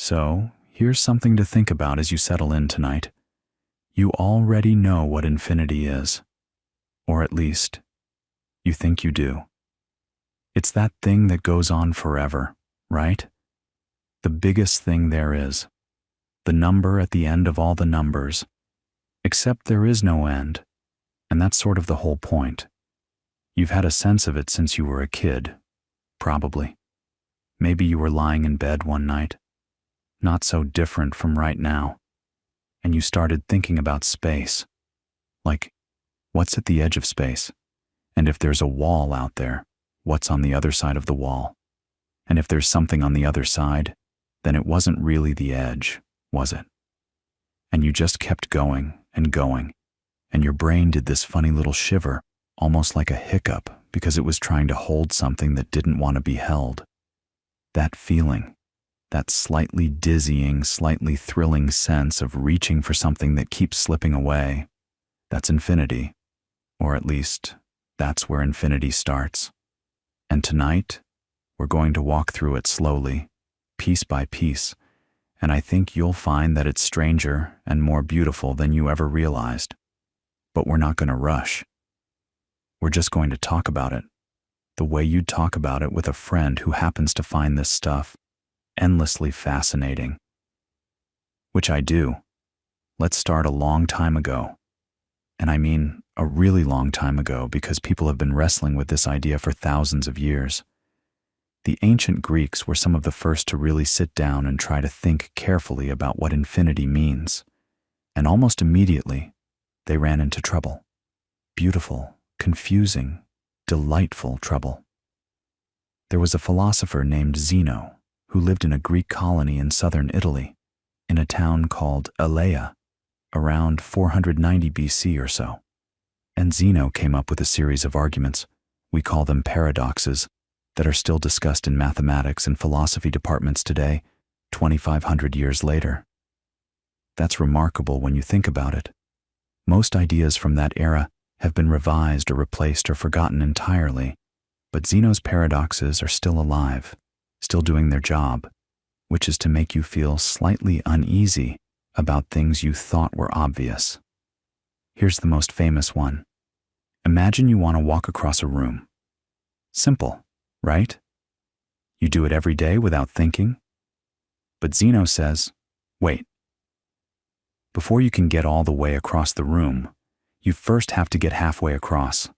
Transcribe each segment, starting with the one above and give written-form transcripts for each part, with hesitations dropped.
So, here's something to think about as you settle in tonight. You already know what infinity is. Or at least, you think you do. It's that thing that goes on forever, right? The biggest thing there is. The number at the end of all the numbers. Except there is no end. And that's sort of the whole point. You've had a sense of it since you were a kid, probably. Maybe you were lying in bed one night, not so different from right now, and you started thinking about space. Like, what's at the edge of space? And if there's a wall out there, what's on the other side of the wall? And if there's something on the other side, then it wasn't really the edge, was it? And you just kept going, and your brain did this funny little shiver, almost like a hiccup, because it was trying to hold something that didn't want to be held. That feeling, that slightly dizzying, slightly thrilling sense of reaching for something that keeps slipping away, that's infinity. Or at least, that's where infinity starts. And tonight, we're going to walk through it slowly, piece by piece, and I think you'll find that it's stranger and more beautiful than you ever realized. But we're not going to rush. We're just going to talk about it, the way you'd talk about it with a friend who happens to find this stuff endlessly fascinating. Which I do. Let's start a long time ago. And I mean a really long time ago, because people have been wrestling with this idea for thousands of years. The ancient Greeks were some of the first to really sit down and try to think carefully about what infinity means. And almost immediately, they ran into trouble. Beautiful, confusing, delightful trouble. There was a philosopher named Zeno who lived in a Greek colony in southern Italy, in a town called Elea, around 490 BC or so. And Zeno came up with a series of arguments, we call them paradoxes, that are still discussed in mathematics and philosophy departments today, 2,500 years later. That's remarkable when you think about it. Most ideas from that era have been revised or replaced or forgotten entirely, but Zeno's paradoxes are still alive, still doing their job, which is to make you feel slightly uneasy about things you thought were obvious. Here's the most famous one. Imagine you want to walk across a room. Simple, right? You do it every day without thinking. But Zeno says, wait. Before you can get all the way across the room, you first have to get halfway across.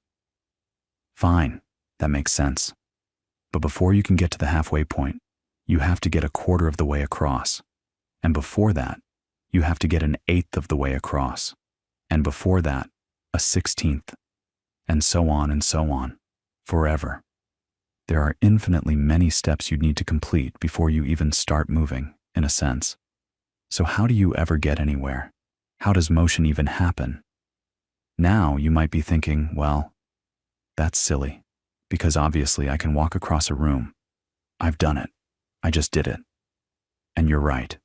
Fine, that makes sense. But before you can get to the halfway point, you have to get a quarter of the way across. And before that, you have to get an eighth of the way across. And before that, a 16th. And so on, forever. There are infinitely many steps you'd need to complete before you even start moving, in a sense. So how do you ever get anywhere? How does motion even happen? Now you might be thinking, well, that's silly, because obviously I can walk across a room. I've done it. I just did it. And you're right.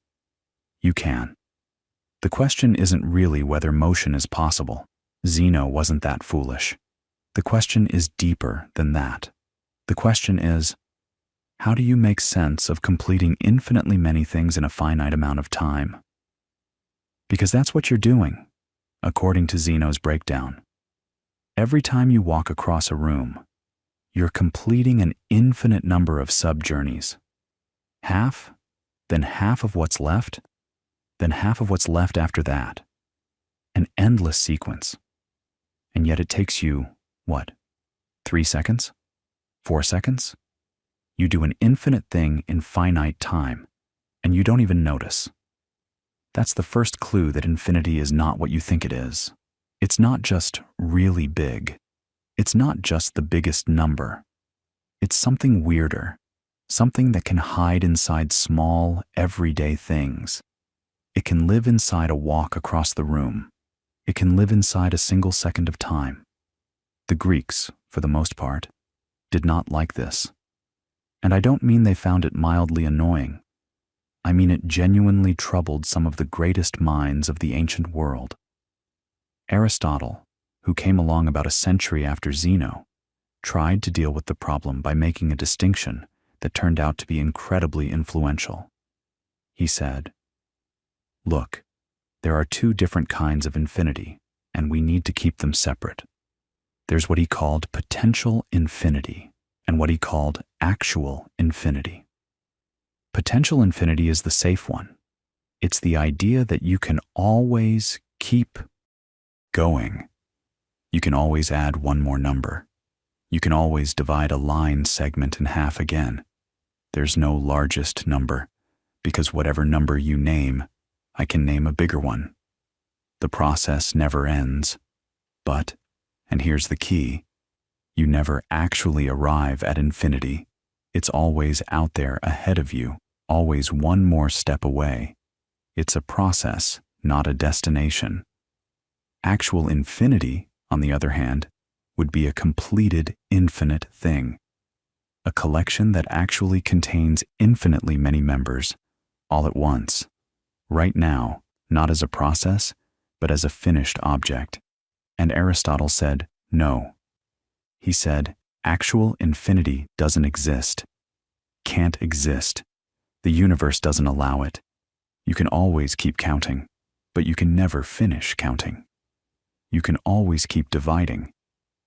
You can. The question isn't really whether motion is possible. Zeno wasn't that foolish. The question is deeper than that. The question is, how do you make sense of completing infinitely many things in a finite amount of time? Because that's what you're doing, according to Zeno's breakdown. Every time you walk across a room, you're completing an infinite number of sub-journeys. Half, then half of what's left, then half of what's left after that. An endless sequence. And yet it takes you, what, 3 seconds? 4 seconds? You do an infinite thing in finite time, and you don't even notice. That's the first clue that infinity is not what you think it is. It's not just really big. It's not just the biggest number. It's something weirder, something that can hide inside small, everyday things. It can live inside a walk across the room. It can live inside a single second of time. The Greeks, for the most part, did not like this. And I don't mean they found it mildly annoying. I mean it genuinely troubled some of the greatest minds of the ancient world. Aristotle, who came along about a century after Zeno, tried to deal with the problem by making a distinction that turned out to be incredibly influential. he said, "Look, there are two different kinds of infinity, and we need to keep them separate. There's what he called potential infinity and what he called actual infinity. Potential infinity is the safe one. It's the idea that you can always keep going. You can always add one more number. You can always divide a line segment in half again. There's no largest number, because whatever number you name, I can name a bigger one. The process never ends. But, and here's the key, you never actually arrive at infinity. It's always out there ahead of you, always one more step away. It's a process, not a destination. Actual infinity, on the other hand, would be a completed infinite thing, a collection that actually contains infinitely many members, all at once, right now, not as a process, but as a finished object. And Aristotle said, no. He said, actual infinity doesn't exist, can't exist. The universe doesn't allow it. You can always keep counting, but you can never finish counting. You can always keep dividing,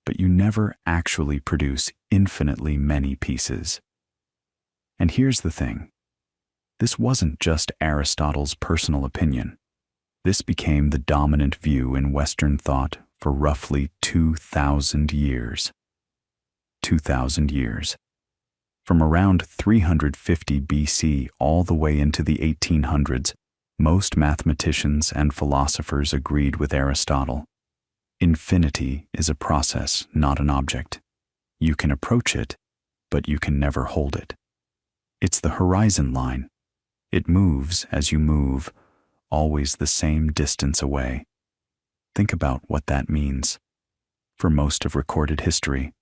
but you never actually produce infinitely many pieces. And here's the thing. This wasn't just Aristotle's personal opinion. This became the dominant view in Western thought for roughly 2,000 years. 2,000 years. From around 350 BC all the way into the 1800s, most mathematicians and philosophers agreed with Aristotle. Infinity is a process, not an object. You can approach it, but you can never hold it. It's the horizon line. It moves as you move, always the same distance away. Think about what that means. For most of recorded history,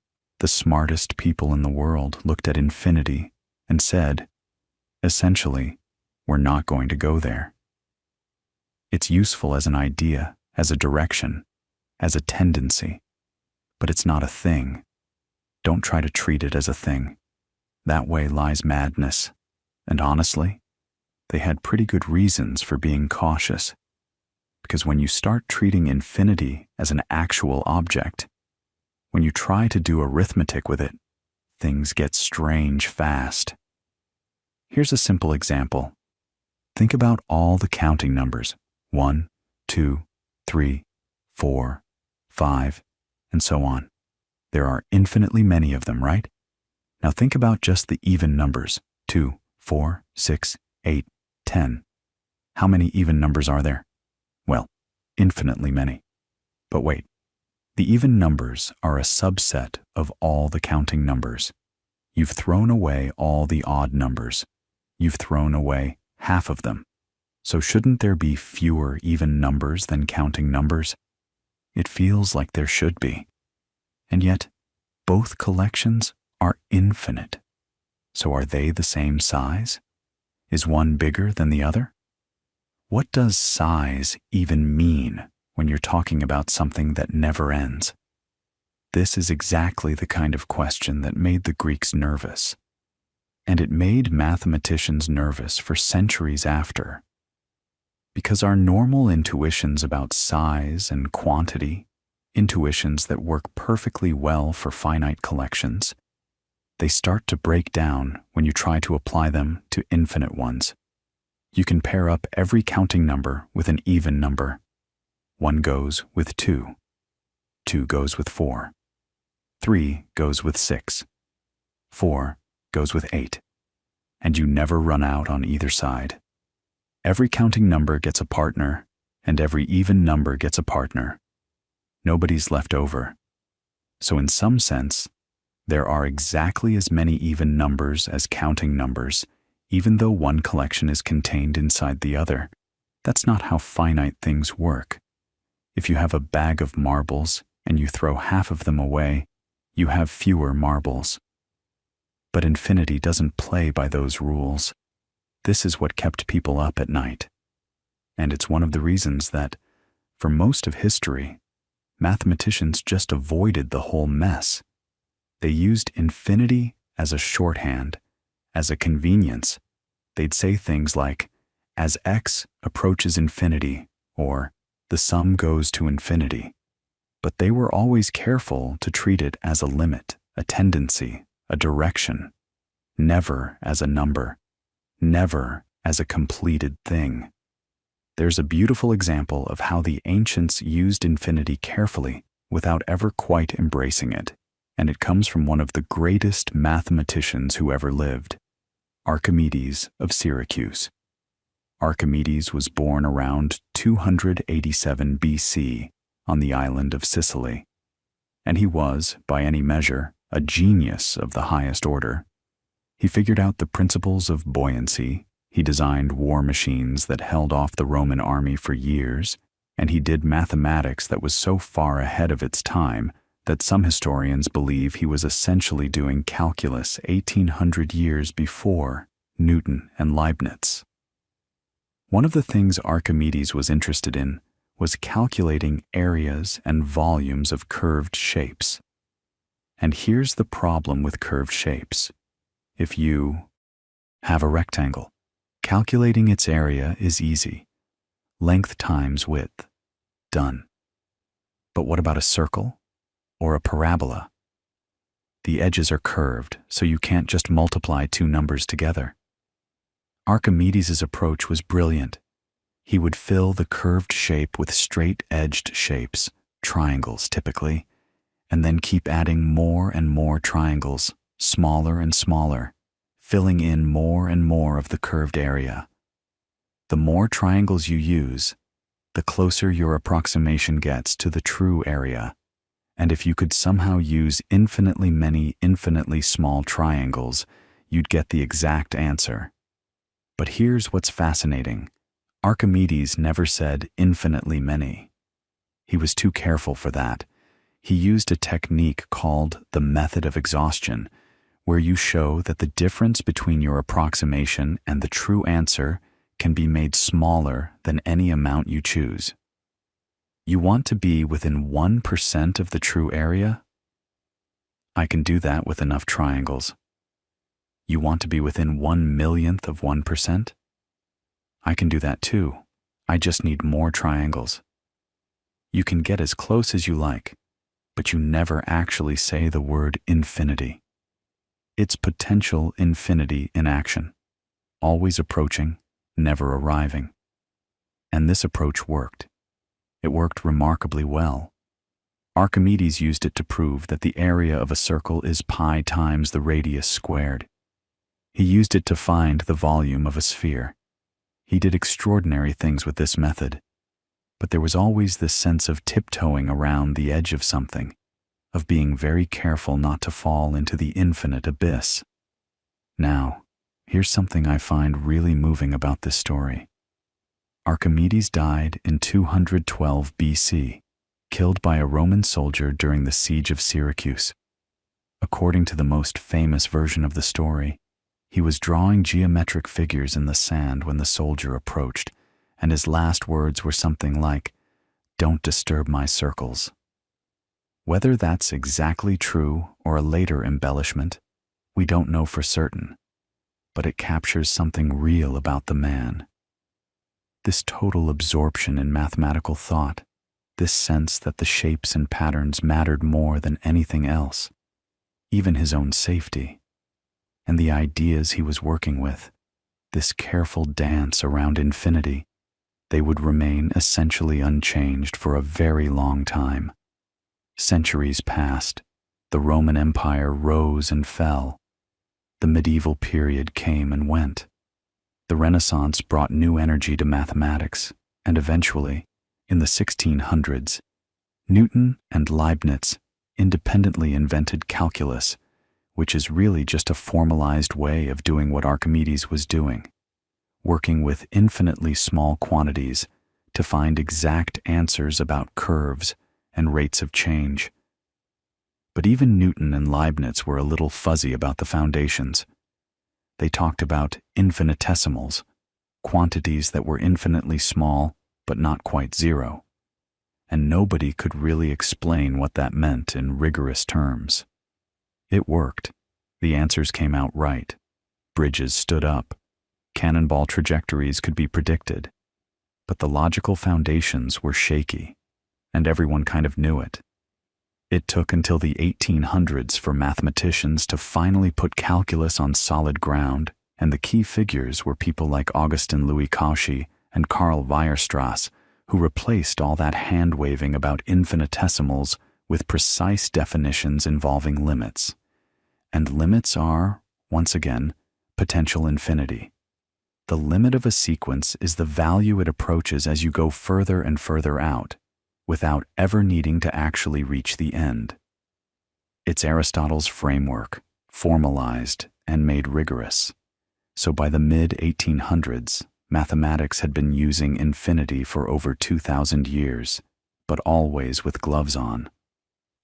the smartest people in the world looked at infinity and said, essentially, we're not going to go there. It's useful as an idea, as a direction, as a tendency, but it's not a thing. Don't try to treat it as a thing. That way lies madness, and honestly, they had pretty good reasons for being cautious, because when you start treating infinity as an actual object, when you try to do arithmetic with it, things get strange fast. Here's a simple example. Think about all the counting numbers, 1, 2, 3, 4, 5, and so on. There are infinitely many of them, right? Now think about just the even numbers, 2, 4, 6, 8, 10. How many even numbers are there? Well, infinitely many. But wait, the even numbers are a subset of all the counting numbers. You've thrown away all the odd numbers. You've thrown away half of them. So shouldn't there be fewer even numbers than counting numbers? It feels like there should be. And yet, both collections are infinite. So are they the same size? Is one bigger than the other? What does size even mean when you're talking about something that never ends? This is exactly the kind of question that made the Greeks nervous. And it made mathematicians nervous for centuries after. Because our normal intuitions about size and quantity, intuitions that work perfectly well for finite collections, they start to break down when you try to apply them to infinite ones. You can pair up every counting number with an even number. 1 goes with 2. 2 goes with 4. 3 goes with 6. 4 goes with 8. And you never run out on either side. Every counting number gets a partner, and every even number gets a partner. Nobody's left over. So in some sense, there are exactly as many even numbers as counting numbers, even though one collection is contained inside the other. That's not how finite things work. If you have a bag of marbles and you throw half of them away, you have fewer marbles. But infinity doesn't play by those rules. This is what kept people up at night. And it's one of the reasons that, for most of history, mathematicians just avoided the whole mess. They used infinity as a shorthand, as a convenience. They'd say things like, as x approaches infinity, or the sum goes to infinity. But they were always careful to treat it as a limit, a tendency, a direction, never as a number, never as a completed thing. There's a beautiful example of how the ancients used infinity carefully without ever quite embracing it, and it comes from one of the greatest mathematicians who ever lived, Archimedes of Syracuse. Archimedes was born around 287 BC on the island of Sicily, and he was, by any measure, a genius of the highest order. He figured out the principles of buoyancy, he designed war machines that held off the Roman army for years, and he did mathematics that was so far ahead of its time that some historians believe he was essentially doing calculus 1800 years before Newton and Leibniz. One of the things Archimedes was interested in was calculating areas and volumes of curved shapes. And here's the problem with curved shapes. If you have a rectangle, calculating its area is easy. Length times width. Done. But what about a circle or a parabola? The edges are curved, so you can't just multiply two numbers together. Archimedes' approach was brilliant. He would fill the curved shape with straight-edged shapes, triangles typically, and then keep adding more and more triangles, smaller and smaller, filling in more and more of the curved area. The more triangles you use, the closer your approximation gets to the true area. And if you could somehow use infinitely many infinitely small triangles, you'd get the exact answer. But here's what's fascinating. Archimedes never said infinitely many. He was too careful for that. He used a technique called the method of exhaustion, where you show that the difference between your approximation and the true answer can be made smaller than any amount you choose. You want to be within 1% of the true area? I can do that with enough triangles. You want to be within 1/1,000,000th of 1%? I can do that too. I just need more triangles. You can get as close as you like, but you never actually say the word infinity. It's potential infinity in action, always approaching, never arriving. And this approach worked. It worked remarkably well. Archimedes used it to prove that the area of a circle is pi times the radius squared. He used it to find the volume of a sphere. He did extraordinary things with this method, but there was always this sense of tiptoeing around the edge of something, of being very careful not to fall into the infinite abyss. Now, here's something I find really moving about this story. Archimedes died in 212 BC, killed by a Roman soldier during the siege of Syracuse. According to the most famous version of the story, he was drawing geometric figures in the sand when the soldier approached, and his last words were something like, "Don't disturb my circles." Whether that's exactly true or a later embellishment, we don't know for certain, but it captures something real about the man. This total absorption in mathematical thought, this sense that the shapes and patterns mattered more than anything else, even his own safety, and the ideas he was working with, this careful dance around infinity, they would remain essentially unchanged for a very long time. Centuries passed, the Roman Empire rose and fell, the medieval period came and went. The Renaissance brought new energy to mathematics, and eventually, in the 1600s, Newton and Leibniz independently invented calculus, which is really just a formalized way of doing what Archimedes was doing, working with infinitely small quantities to find exact answers about curves and rates of change. But even Newton and Leibniz were a little fuzzy about the foundations. They talked about infinitesimals, quantities that were infinitely small but not quite zero, and nobody could really explain what that meant in rigorous terms. It worked. The answers came out right. Bridges stood up. Cannonball trajectories could be predicted, but the logical foundations were shaky, and everyone kind of knew it. It took until the 1800s for mathematicians to finally put calculus on solid ground, and the key figures were people like Augustin Louis Cauchy and Karl Weierstrass, who replaced all that hand-waving about infinitesimals with precise definitions involving limits. And limits are, once again, potential infinity. The limit of a sequence is the value it approaches as you go further and further out, without ever needing to actually reach the end. It's Aristotle's framework, formalized and made rigorous. So by the mid-1800s, mathematics had been using infinity for over 2,000 years, but always with gloves on,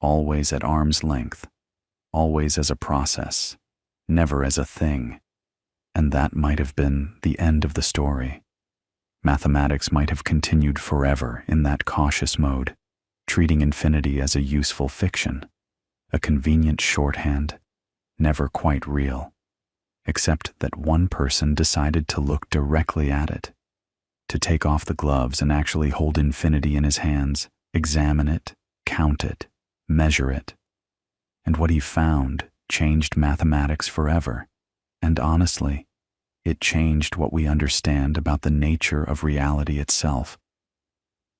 always at arm's length, always as a process, never as a thing. And that might have been the end of the story. Mathematics might have continued forever in that cautious mode, treating infinity as a useful fiction, a convenient shorthand, never quite real, except that one person decided to look directly at it, to take off the gloves and actually hold infinity in his hands, examine it, count it, measure it. And what he found changed mathematics forever. And honestly, it changed what we understand about the nature of reality itself.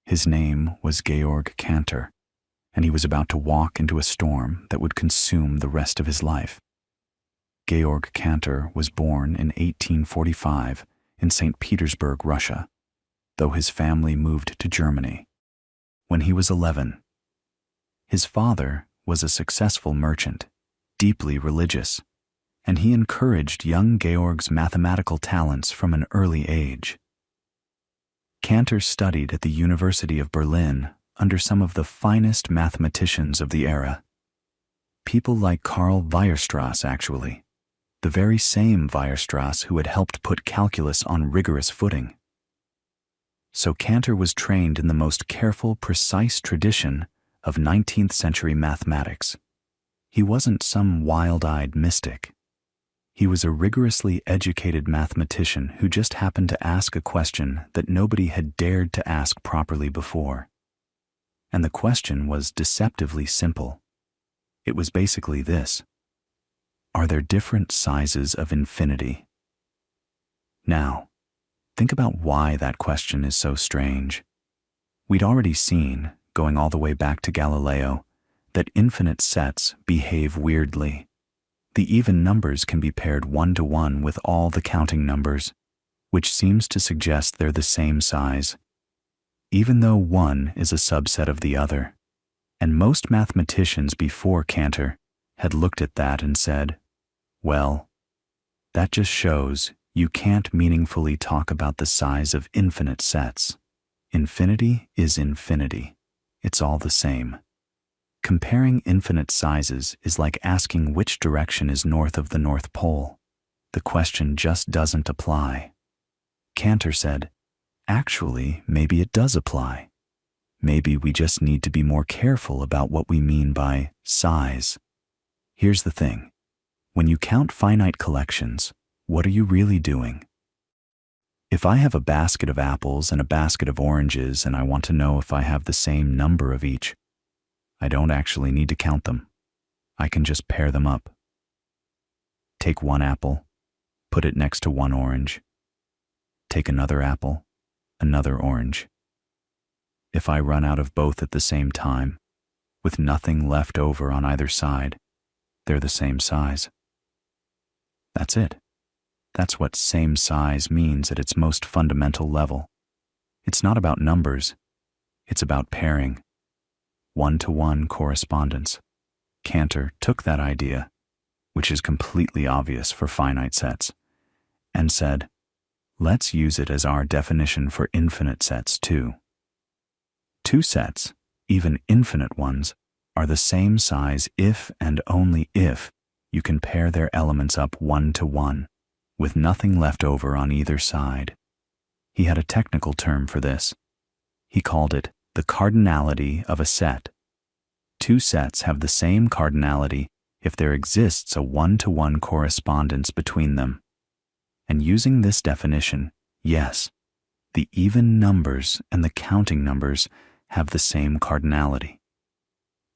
His name was Georg Cantor, and he was about to walk into a storm that would consume the rest of his life. Georg Cantor was born in 1845 in St. Petersburg, Russia, though his family moved to Germany when he was 11. His father was a successful merchant, deeply religious, and he encouraged young Georg's mathematical talents from an early age. Cantor studied at the University of Berlin under some of the finest mathematicians of the era. People like Karl Weierstrass, actually, the very same Weierstrass who had helped put calculus on rigorous footing. So Cantor was trained in the most careful, precise tradition of 19th century mathematics. He wasn't some wild-eyed mystic. He was a rigorously educated mathematician who just happened to ask a question that nobody had dared to ask properly before. And the question was deceptively simple. It was basically this: are there different sizes of infinity? Now, think about why that question is so strange. We'd already seen, going all the way back to Galileo, that infinite sets behave weirdly. The even numbers can be paired 1-to-1 with all the counting numbers, which seems to suggest they're the same size, even though one is a subset of the other. And most mathematicians before Cantor had looked at that and said, well, that just shows you can't meaningfully talk about the size of infinite sets. Infinity is infinity. It's all the same. Comparing infinite sizes is like asking which direction is north of the North Pole. The question just doesn't apply. Cantor said, actually, maybe it does apply. Maybe we just need to be more careful about what we mean by size. Here's the thing. When you count finite collections, what are you really doing? If I have a basket of apples and a basket of oranges and I want to know if I have the same number of each, I don't actually need to count them. I can just pair them up. Take one apple, put it next to one orange. Take another apple, another orange. If I run out of both at the same time, with nothing left over on either side, they're the same size. That's it. That's what same size means at its most fundamental level. It's not about numbers. It's about pairing. 1-to-1 correspondence. Cantor took that idea, which is completely obvious for finite sets, and said, let's use it as our definition for infinite sets too. Two sets, even infinite ones, are the same size if and only if you can pair their elements up 1-to-1, with nothing left over on either side. He had a technical term for this. He called it the cardinality of a set. Two sets have the same cardinality if there exists a 1-to-1 correspondence between them. And using this definition, yes, the even numbers and the counting numbers have the same cardinality.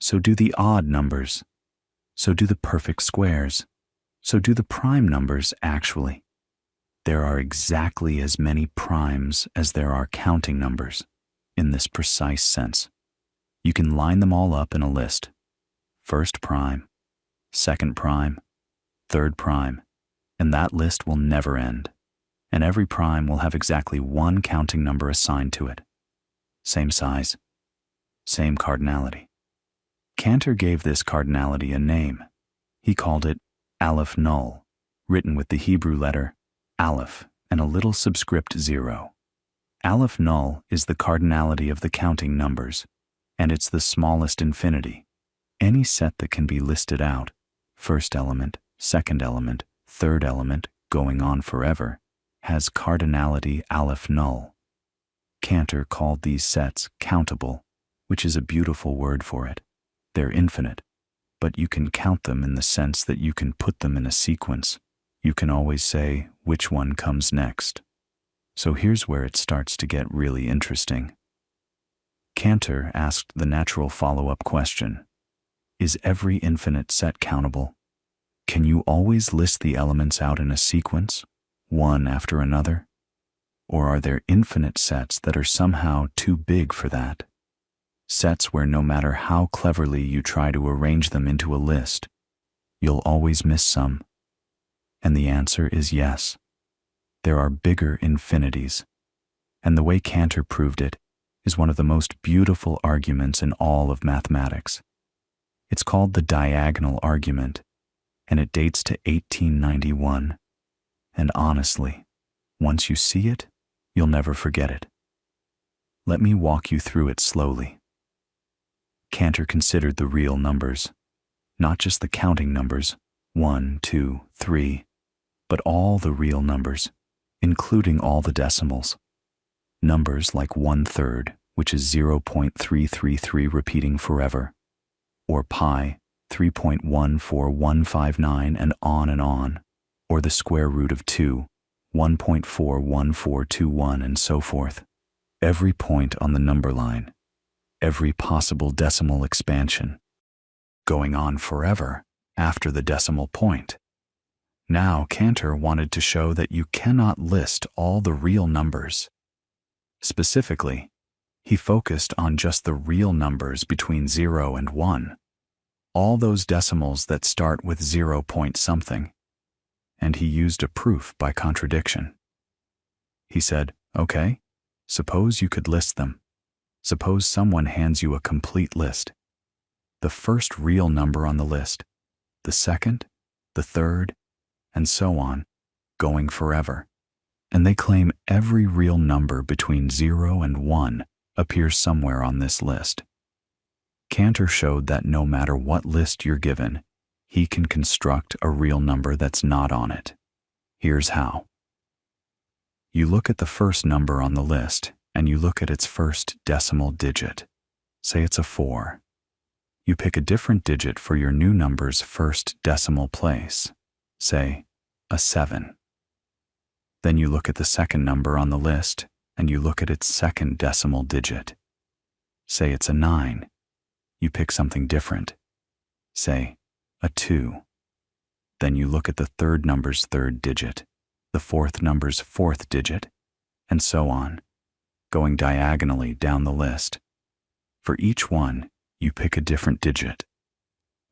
So do the odd numbers. So do the perfect squares. So do the prime numbers actually. There are exactly as many primes as there are counting numbers, in this precise sense. You can line them all up in a list. First prime, second prime, third prime, and that list will never end. And every prime will have exactly one counting number assigned to it. Same size, same cardinality. Cantor gave this cardinality a name. He called it Aleph Null, written with the Hebrew letter Aleph and a little subscript 0. Aleph Null is the cardinality of the counting numbers, and it's the smallest infinity. Any set that can be listed out, first element, second element, third element, going on forever, has cardinality Aleph Null. Cantor called these sets countable, which is a beautiful word for it. They're infinite, but you can count them in the sense that you can put them in a sequence. You can always say which one comes next. So here's where it starts to get really interesting. Cantor asked the natural follow-up question: is every infinite set countable? Can you always list the elements out in a sequence, one after another? Or are there infinite sets that are somehow too big for that? Sets where no matter how cleverly you try to arrange them into a list, you'll always miss some. And the answer is yes. There are bigger infinities. And the way Cantor proved it is one of the most beautiful arguments in all of mathematics. It's called the diagonal argument, and it dates to 1891. And honestly, once you see it, you'll never forget it. Let me walk you through it slowly. Cantor considered the real numbers, not just the counting numbers, 1, 2, 3, but all the real numbers, including all the decimals. Numbers like 1/3, which is 0.333 repeating forever, or pi, 3.14159 and on, or the square root of 2, 1.41421 and so forth. Every point on the number line, every possible decimal expansion, going on forever after the decimal point. Now Cantor wanted to show that you cannot list all the real numbers. Specifically, he focused on just the real numbers between 0 and 1, all those decimals that start with 0 point something, and he used a proof by contradiction. He said, okay, suppose you could list them. Suppose someone hands you a complete list. The first real number on the list, the second, the third, and so on, going forever. And they claim every real number between 0 and 1 appears somewhere on this list. Cantor showed that no matter what list you're given, he can construct a real number that's not on it. Here's how. You look at the first number on the list, and you look at its first decimal digit. Say it's a 4. You pick a different digit for your new number's first decimal place. Say, a 7. Then you look at the second number on the list, and you look at its second decimal digit. Say it's a 9. You pick something different. Say, a 2. Then you look at the third number's third digit, the fourth number's fourth digit, and so on, going diagonally down the list. For each one, you pick a different digit.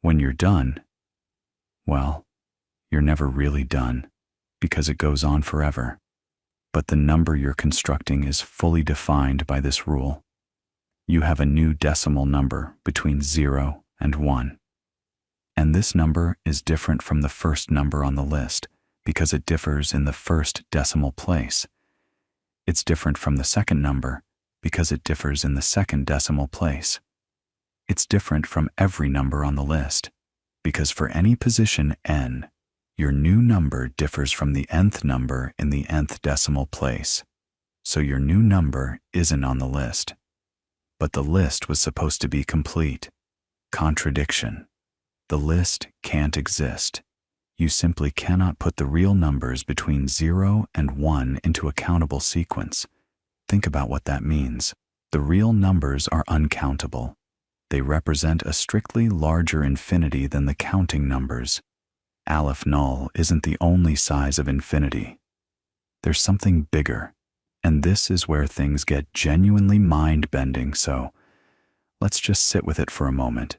When you're done, well, you're never really done, because it goes on forever. But the number you're constructing is fully defined by this rule. You have a new decimal number between 0 and 1. And this number is different from the first number on the list because it differs in the first decimal place. It's different from the second number because it differs in the second decimal place. It's different from every number on the list because for any position n, your new number differs from the nth number in the nth decimal place. So your new number isn't on the list. But the list was supposed to be complete. Contradiction. The list can't exist. You simply cannot put the real numbers between 0 and 1 into a countable sequence. Think about what that means. The real numbers are uncountable. They represent a strictly larger infinity than the counting numbers. Aleph null isn't the only size of infinity. There's something bigger, and this is where things get genuinely mind-bending, so let's just sit with it for a moment.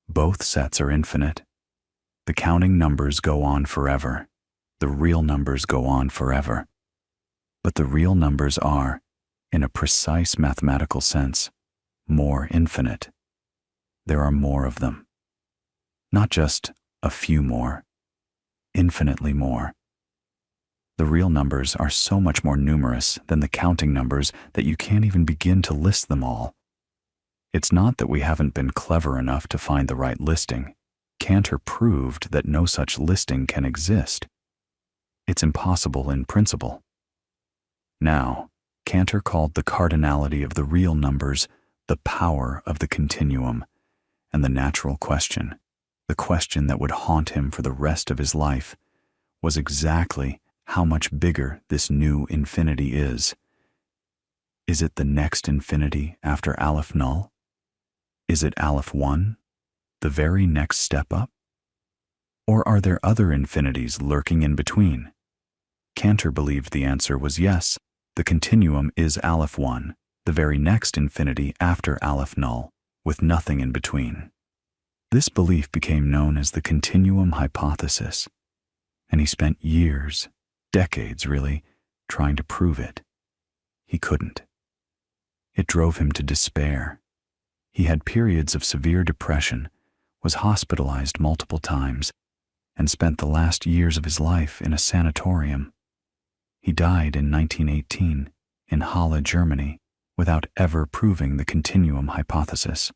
Both sets are infinite. The counting numbers go on forever. The real numbers go on forever. But the real numbers are, in a precise mathematical sense, more infinite. There are more of them. Not just a few more, infinitely more. The real numbers are so much more numerous than the counting numbers that you can't even begin to list them all. It's not that we haven't been clever enough to find the right listing. Cantor proved that no such listing can exist. It's impossible in principle. Now, Cantor called the cardinality of the real numbers the power of the continuum, and the natural question, the question that would haunt him for the rest of his life, was exactly how much bigger this new infinity is. Is it the next infinity after Aleph null? Is it Aleph 1? The very next step up? Or are there other infinities lurking in between? Cantor believed the answer was yes, the continuum is Aleph 1, the very next infinity after Aleph null, with nothing in between. This belief became known as the continuum hypothesis, and he spent years, decades really, trying to prove it. He couldn't. It drove him to despair. He had periods of severe depression, was hospitalized multiple times, and spent the last years of his life in a sanatorium. He died in 1918 in Halle, Germany, without ever proving the continuum hypothesis.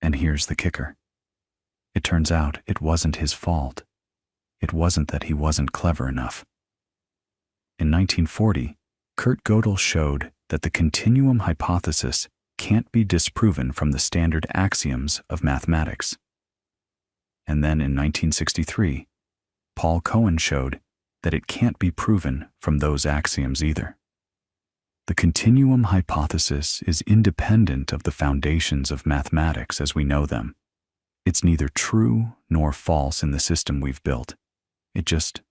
And here's the kicker. It turns out it wasn't his fault. It wasn't that he wasn't clever enough. In 1940, Gödel showed that the continuum hypothesis can't be disproven from the standard axioms of mathematics. And then in 1963, Paul Cohen showed that it can't be proven from those axioms either. The continuum hypothesis is independent of the foundations of mathematics as we know them. It's neither true nor false in the system we've built. It just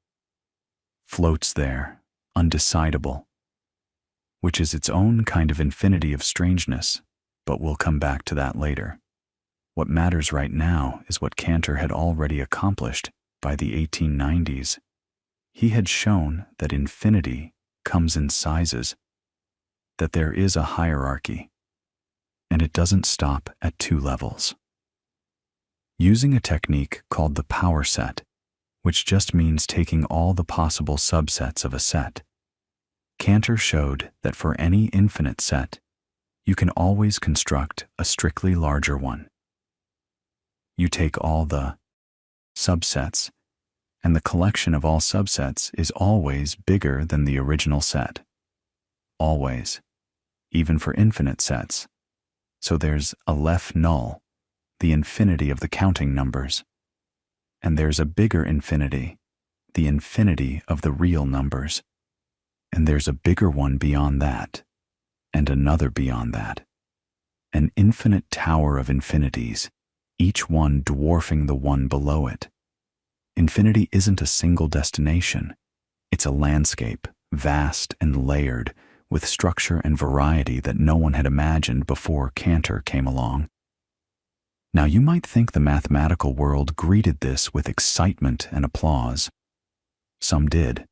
floats there, undecidable, which is its own kind of infinity of strangeness, but we'll come back to that later. What matters right now is what Cantor had already accomplished by the 1890s. He had shown that infinity comes in sizes, that there is a hierarchy, and it doesn't stop at 2 levels. Using a technique called the power set, which just means taking all the possible subsets of a set, Cantor showed that for any infinite set, you can always construct a strictly larger one. You take all the subsets, and the collection of all subsets is always bigger than the original set. Always, even for infinite sets. So there's Aleph null, the infinity of the counting numbers. And there's a bigger infinity, the infinity of the real numbers. And there's a bigger one beyond that, and another beyond that. An infinite tower of infinities, each one dwarfing the one below it. Infinity isn't a single destination. It's a landscape, vast and layered, with structure and variety that no one had imagined before Cantor came along. Now you might think the mathematical world greeted this with excitement and applause. Some did.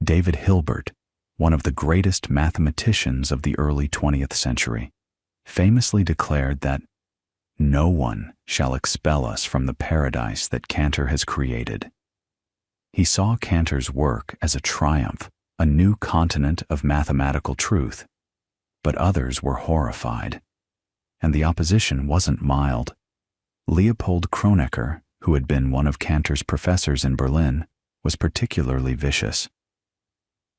David Hilbert, one of the greatest mathematicians of the early 20th century, famously declared that no one shall expel us from the paradise that Cantor has created. He saw Cantor's work as a triumph, a new continent of mathematical truth, but others were horrified. And the opposition wasn't mild. Leopold Kronecker, who had been one of Cantor's professors in Berlin, was particularly vicious.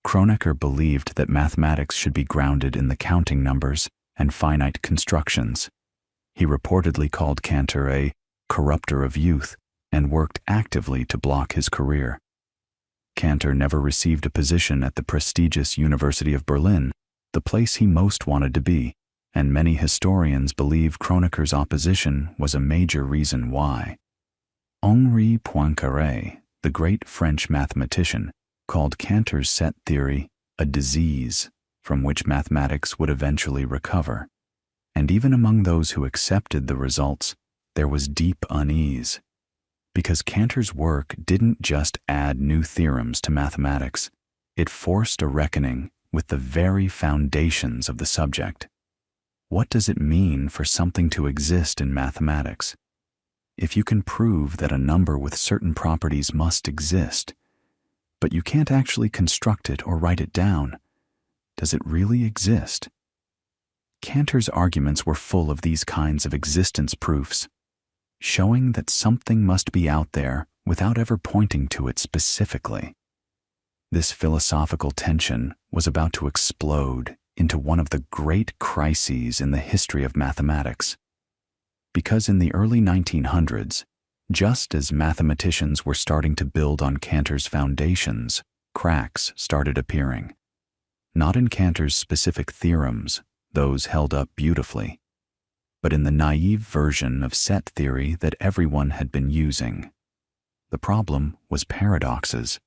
Kronecker believed that mathematics should be grounded in the counting numbers and finite constructions. He reportedly called Cantor a corrupter of youth and worked actively to block his career. Cantor never received a position at the prestigious University of Berlin, the place he most wanted to be, and many historians believe Kroneker's opposition was a major reason why. Henri Poincaré, the great French mathematician, called Cantor's set theory a disease from which mathematics would eventually recover. And even among those who accepted the results, there was deep unease. Because Cantor's work didn't just add new theorems to mathematics, it forced a reckoning with the very foundations of the subject. What does it mean for something to exist in mathematics? If you can prove that a number with certain properties must exist, but you can't actually construct it or write it down, does it really exist? Cantor's arguments were full of these kinds of existence proofs, showing that something must be out there without ever pointing to it specifically. This philosophical tension was about to explode into one of the great crises in the history of mathematics. Because in the early 1900s, just as mathematicians were starting to build on Cantor's foundations, cracks started appearing. Not in Cantor's specific theorems, those held up beautifully, but in the naive version of set theory that everyone had been using. The problem was paradoxes,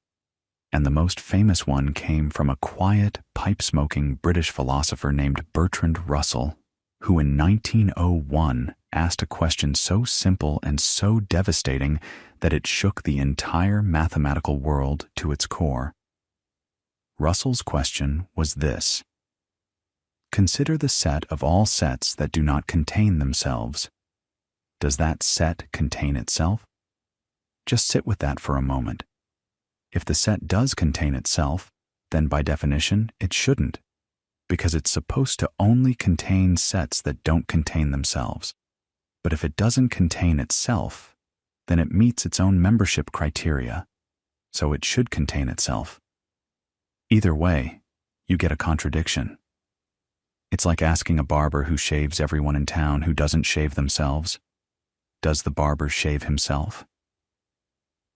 and the most famous one came from a quiet, pipe-smoking British philosopher named Bertrand Russell, who in 1901 asked a question so simple and so devastating that it shook the entire mathematical world to its core. Russell's question was this: consider the set of all sets that do not contain themselves. Does that set contain itself? Just sit with that for a moment. If the set does contain itself, then by definition it shouldn't, because it's supposed to only contain sets that don't contain themselves. But if it doesn't contain itself, then it meets its own membership criteria, so it should contain itself. Either way, you get a contradiction. It's like asking a barber who shaves everyone in town who doesn't shave themselves, does the barber shave himself?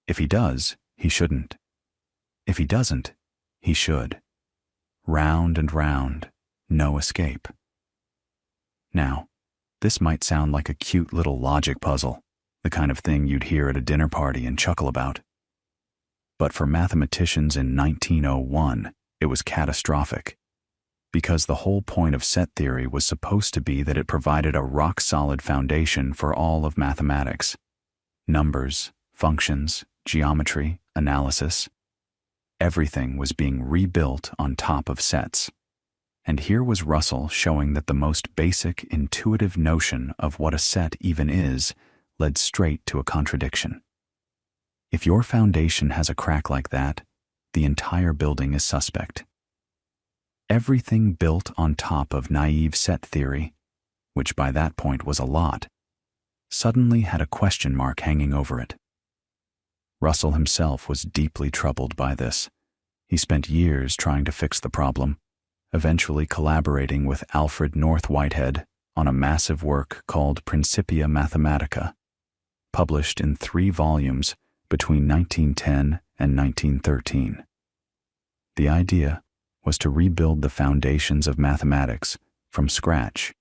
If he does, he shouldn't. If he doesn't, he should. Round and round, no escape. Now, this might sound like a cute little logic puzzle, the kind of thing you'd hear at a dinner party and chuckle about. But for mathematicians in 1901, it was catastrophic, because the whole point of set theory was supposed to be that it provided a rock-solid foundation for all of mathematics. Numbers, functions, geometry, analysis. Everything was being rebuilt on top of sets. And here was Russell showing that the most basic, intuitive notion of what a set even is led straight to a contradiction. If your foundation has a crack like that, the entire building is suspect. Everything built on top of naive set theory, which by that point was a lot, suddenly had a question mark hanging over it. Russell himself was deeply troubled by this. He spent years trying to fix the problem, eventually collaborating with Alfred North Whitehead on a massive work called Principia Mathematica, published in 3 volumes between 1910 and 1913. The idea was to rebuild the foundations of mathematics from scratch,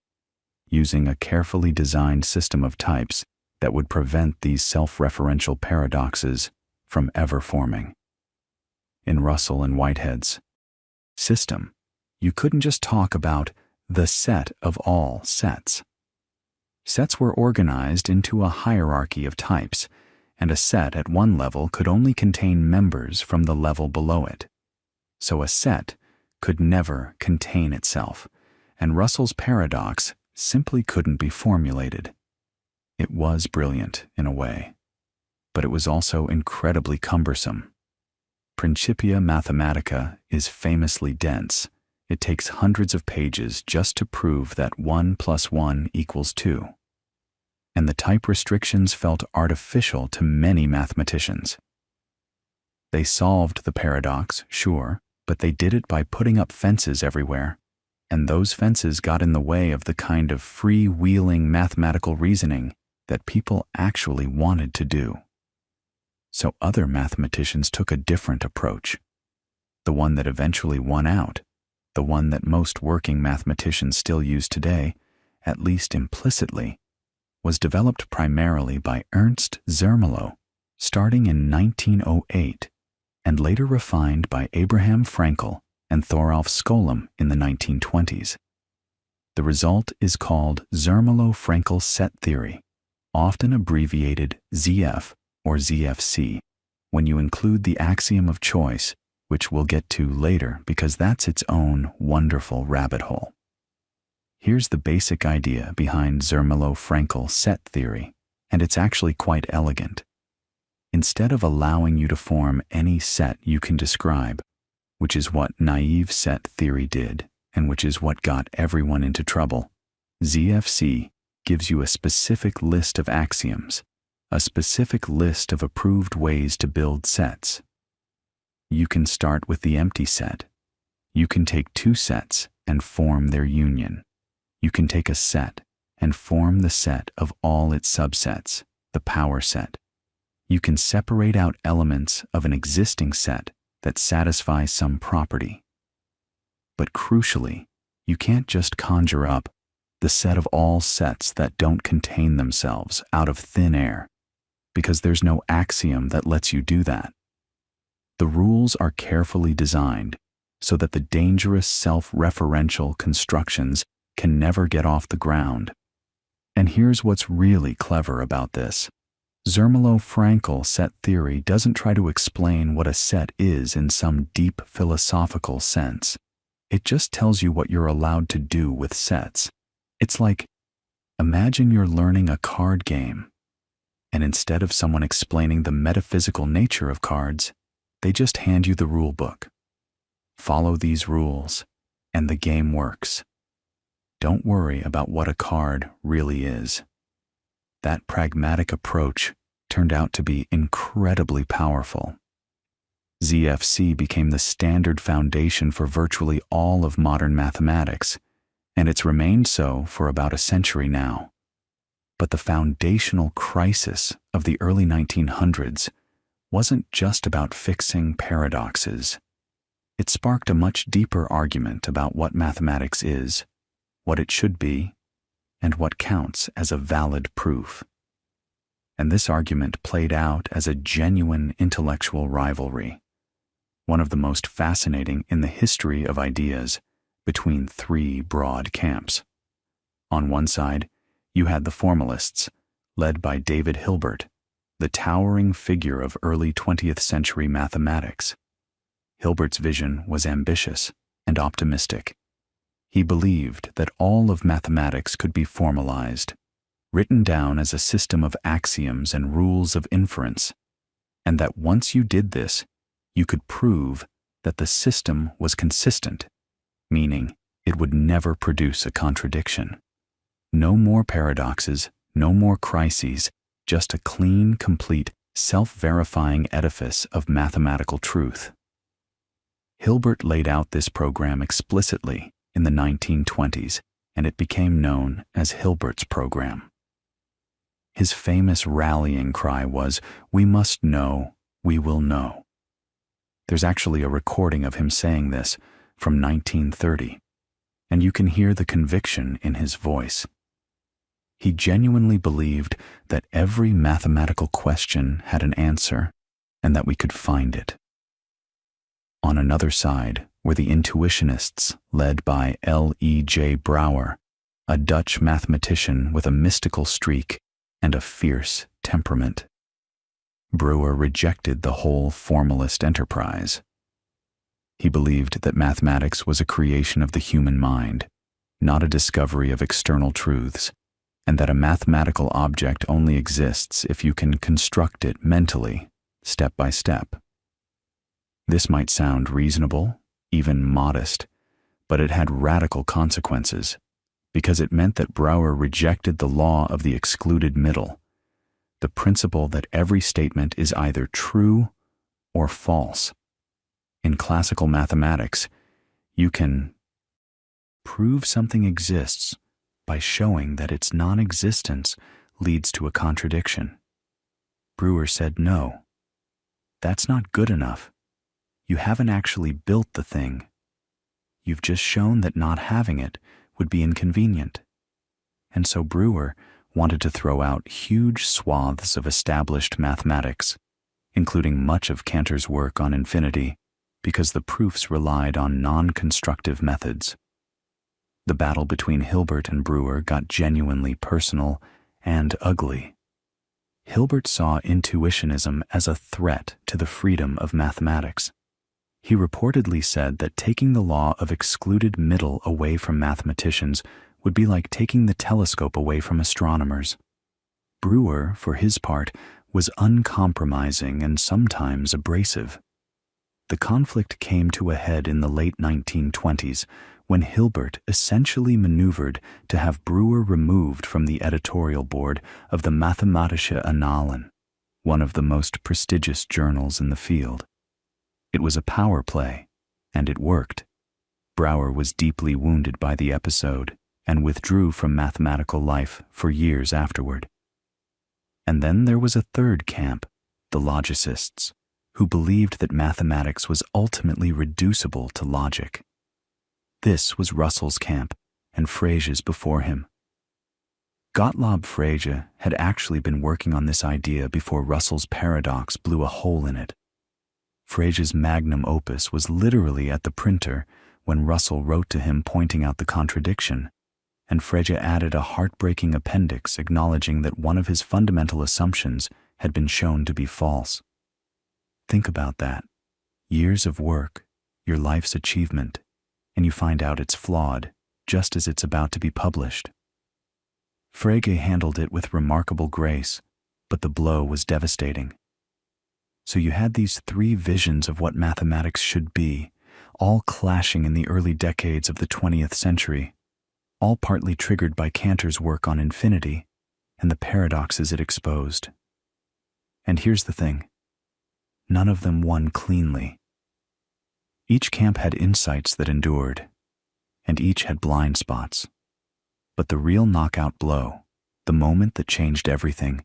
using a carefully designed system of types that would prevent these self-referential paradoxes from ever forming. In Russell and Whitehead's system, you couldn't just talk about the set of all sets. Sets were organized into a hierarchy of types, and a set at one level could only contain members from the level below it. So a set could never contain itself, and Russell's paradox simply couldn't be formulated. It was brilliant in a way, but it was also incredibly cumbersome. Principia Mathematica is famously dense. It takes hundreds of pages just to prove that 1 + 1 = 2. And the type restrictions felt artificial to many mathematicians. They solved the paradox, sure, but they did it by putting up fences everywhere, and those fences got in the way of the kind of free-wheeling mathematical reasoning that people actually wanted to do. So other mathematicians took a different approach. The one that eventually won out, the one that most working mathematicians still use today, at least implicitly, was developed primarily by Ernst Zermelo, starting in 1908, and later refined by Abraham Frankel and Thoralf Skolem in the 1920s. The result is called Zermelo-Frankel set theory, often abbreviated ZF or ZFC, when you include the axiom of choice, which we'll get to later because that's its own wonderful rabbit hole. Here's the basic idea behind Zermelo-Frankel set theory, and it's actually quite elegant. Instead of allowing you to form any set you can describe, which is what naive set theory did, and which is what got everyone into trouble, ZFC gives you a specific list of axioms, a specific list of approved ways to build sets. You can start with the empty set. You can take two sets and form their union. You can take a set and form the set of all its subsets, the power set. You can separate out elements of an existing set that satisfy some property. But crucially, you can't just conjure up the set of all sets that don't contain themselves out of thin air, because there's no axiom that lets you do that. The rules are carefully designed so that the dangerous self-referential constructions can never get off the ground. And here's what's really clever about this. Zermelo-Frankel set theory doesn't try to explain what a set is in some deep philosophical sense. It just tells you what you're allowed to do with sets. It's like, imagine you're learning a card game, and instead of someone explaining the metaphysical nature of cards, they just hand you the rule book. Follow these rules, and the game works. Don't worry about what a card really is. That pragmatic approach turned out to be incredibly powerful. ZFC became the standard foundation for virtually all of modern mathematics, and it's remained so for about a century now. But the foundational crisis of the early 1900s wasn't just about fixing paradoxes. It sparked a much deeper argument about what mathematics is, what it should be, and what counts as a valid proof. And this argument played out as a genuine intellectual rivalry, one of the most fascinating in the history of ideas, between three broad camps. On one side, you had the formalists, led by David Hilbert, the towering figure of early 20th century mathematics. Hilbert's vision was ambitious and optimistic. He believed that all of mathematics could be formalized, written down as a system of axioms and rules of inference, and that once you did this, you could prove that the system was consistent, meaning it would never produce a contradiction. No more paradoxes, no more crises, just a clean, complete, self-verifying edifice of mathematical truth. Hilbert laid out this program explicitly in the 1920s, and it became known as Hilbert's program. His famous rallying cry was, "We must know, we will know." There's actually a recording of him saying this from 1930, and you can hear the conviction in his voice. He genuinely believed that every mathematical question had an answer and that we could find it. On another side were the intuitionists led by L.E.J. Brouwer, a Dutch mathematician with a mystical streak and a fierce temperament. Brouwer rejected the whole formalist enterprise. He believed that mathematics was a creation of the human mind, not a discovery of external truths, and that a mathematical object only exists if you can construct it mentally, step by step. This might sound reasonable, even modest, but it had radical consequences, because it meant that Brouwer rejected the law of the excluded middle, the principle that every statement is either true or false. In classical mathematics, you can prove something exists by showing that its non-existence leads to a contradiction. Brouwer said no. That's not good enough. You haven't actually built the thing. You've just shown that not having it would be inconvenient. And so Brewer wanted to throw out huge swaths of established mathematics, including much of Cantor's work on infinity, because the proofs relied on non-constructive methods. The battle between Hilbert and Brewer got genuinely personal and ugly. Hilbert saw intuitionism as a threat to the freedom of mathematics. He reportedly said that taking the law of excluded middle away from mathematicians would be like taking the telescope away from astronomers. Brewer, for his part, was uncompromising and sometimes abrasive. The conflict came to a head in the late 1920s when Hilbert essentially maneuvered to have Brewer removed from the editorial board of the Mathematische Annalen, one of the most prestigious journals in the field. It was a power play, and it worked. Brewer was deeply wounded by the episode and withdrew from mathematical life for years afterward. And then there was a third camp, the logicists, who believed that mathematics was ultimately reducible to logic. This was Russell's camp and Frege's before him. Gottlob Frege had actually been working on this idea before Russell's paradox blew a hole in it. Frege's magnum opus was literally at the printer when Russell wrote to him pointing out the contradiction, and Frege added a heartbreaking appendix acknowledging that one of his fundamental assumptions had been shown to be false. Think about that. Years of work, your life's achievement, and you find out it's flawed just as it's about to be published. Frege handled it with remarkable grace, but the blow was devastating. So you had these three visions of what mathematics should be, all clashing in the early decades of the 20th century, all partly triggered by Cantor's work on infinity and the paradoxes it exposed. And here's the thing. None of them won cleanly. Each camp had insights that endured, and each had blind spots. But the real knockout blow, the moment that changed everything,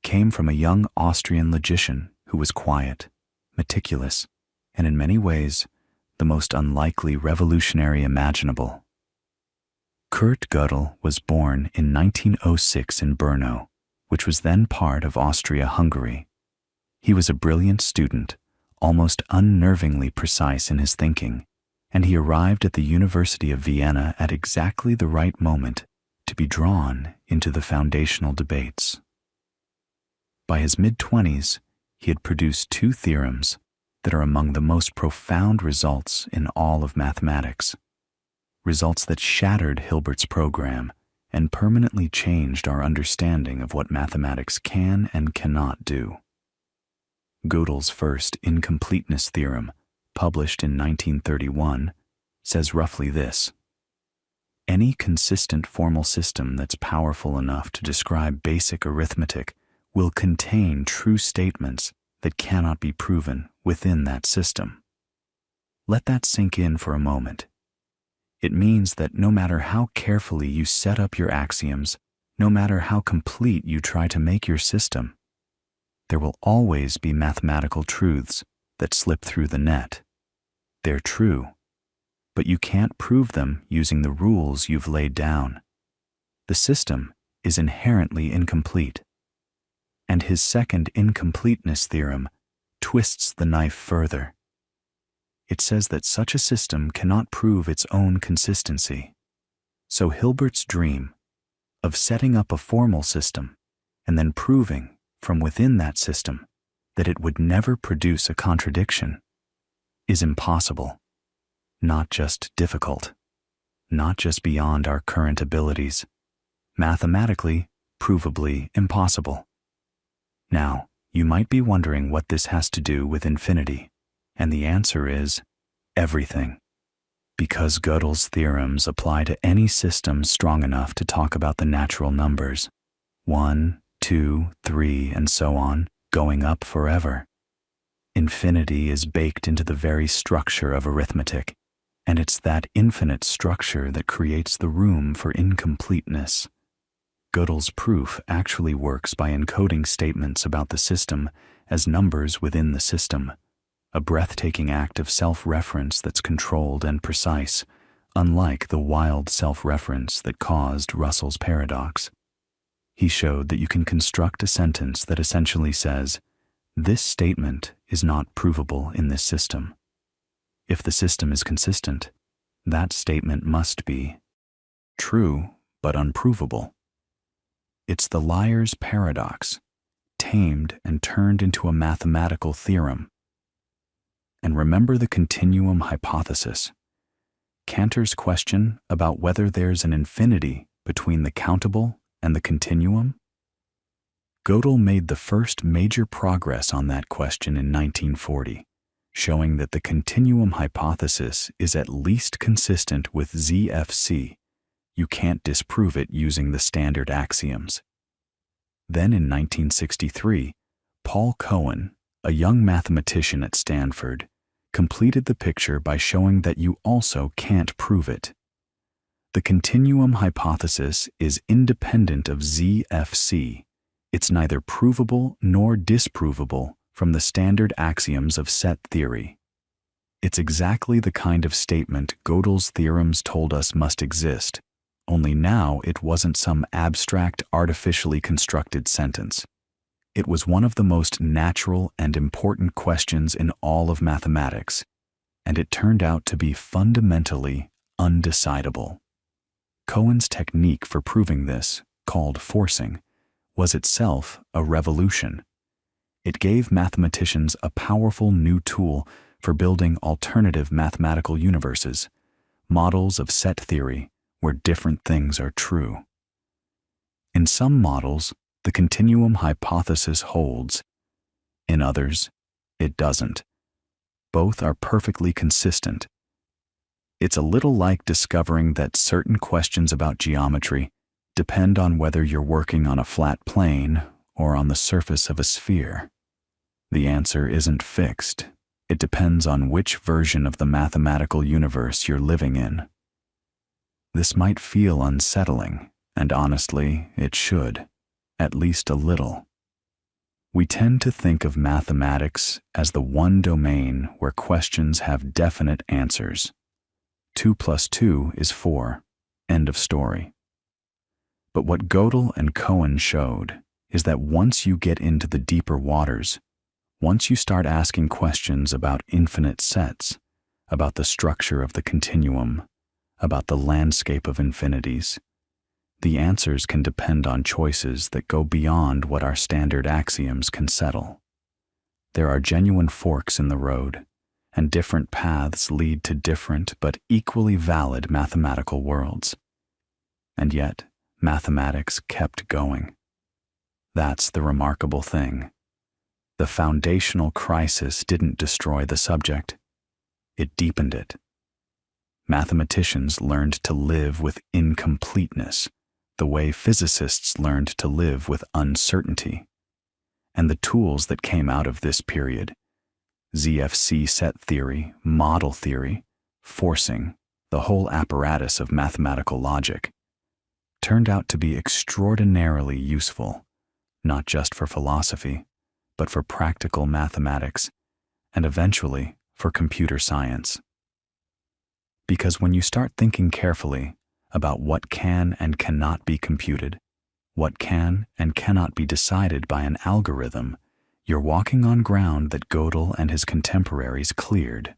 came from a young Austrian logician who was quiet, meticulous, and in many ways, the most unlikely revolutionary imaginable. Kurt Gödel was born in 1906 in Brno, which was then part of Austria-Hungary. He was a brilliant student, almost unnervingly precise in his thinking, and he arrived at the University of Vienna at exactly the right moment to be drawn into the foundational debates. By his mid-20s, he had produced two theorems that are among the most profound results in all of mathematics, results that shattered Hilbert's program and permanently changed our understanding of what mathematics can and cannot do. Gödel's first incompleteness theorem, published in 1931, says roughly this: any consistent formal system that's powerful enough to describe basic arithmetic will contain true statements that cannot be proven within that system. Let that sink in for a moment. It means that no matter how carefully you set up your axioms, no matter how complete you try to make your system, there will always be mathematical truths that slip through the net. They're true, but you can't prove them using the rules you've laid down. The system is inherently incomplete. And his second incompleteness theorem twists the knife further. It says that such a system cannot prove its own consistency. So Hilbert's dream of setting up a formal system and then proving from within that system that it would never produce a contradiction is impossible, not just difficult, not just beyond our current abilities, mathematically, provably impossible. Now, you might be wondering what this has to do with infinity, and the answer is everything. Because Gödel's theorems apply to any system strong enough to talk about the natural numbers, 1, 2, 3, and so on, going up forever. Infinity is baked into the very structure of arithmetic, and it's that infinite structure that creates the room for incompleteness. Gödel's proof actually works by encoding statements about the system as numbers within the system, a breathtaking act of self-reference that's controlled and precise, unlike the wild self-reference that caused Russell's paradox. He showed that you can construct a sentence that essentially says, "This statement is not provable in this system." If the system is consistent, that statement must be true but unprovable. It's the liar's paradox, tamed and turned into a mathematical theorem. And remember the continuum hypothesis, Cantor's question about whether there's an infinity between the countable and the continuum? Gödel made the first major progress on that question in 1940, showing that the continuum hypothesis is at least consistent with ZFC. You can't disprove it using the standard axioms. Then in 1963, Paul Cohen, a young mathematician at Stanford, completed the picture by showing that you also can't prove it. The continuum hypothesis is independent of ZFC. It's neither provable nor disprovable from the standard axioms of set theory. It's exactly the kind of statement Gödel's theorems told us must exist, only now it wasn't some abstract, artificially constructed sentence. It was one of the most natural and important questions in all of mathematics, and it turned out to be fundamentally undecidable. Cohen's technique for proving this, called forcing, was itself a revolution. It gave mathematicians a powerful new tool for building alternative mathematical universes, models of set theory where different things are true. In some models, the continuum hypothesis holds. In others, it doesn't. Both are perfectly consistent. It's a little like discovering that certain questions about geometry depend on whether you're working on a flat plane or on the surface of a sphere. The answer isn't fixed. It depends on which version of the mathematical universe you're living in. This might feel unsettling, and honestly, it should, at least a little. We tend to think of mathematics as the one domain where questions have definite answers. 2 plus 2 is 4. End of story. But what Gödel and Cohen showed is that once you get into the deeper waters, once you start asking questions about infinite sets, about the structure of the continuum, about the landscape of infinities, the answers can depend on choices that go beyond what our standard axioms can settle. There are genuine forks in the road, and different paths lead to different but equally valid mathematical worlds. And yet, mathematics kept going. That's the remarkable thing. The foundational crisis didn't destroy the subject. It deepened it. Mathematicians learned to live with incompleteness, the way physicists learned to live with uncertainty. And the tools that came out of this period, ZFC set theory, model theory, forcing, the whole apparatus of mathematical logic, turned out to be extraordinarily useful, not just for philosophy, but for practical mathematics, and eventually for computer science. Because when you start thinking carefully about what can and cannot be computed, what can and cannot be decided by an algorithm, you're walking on ground that Gödel and his contemporaries cleared.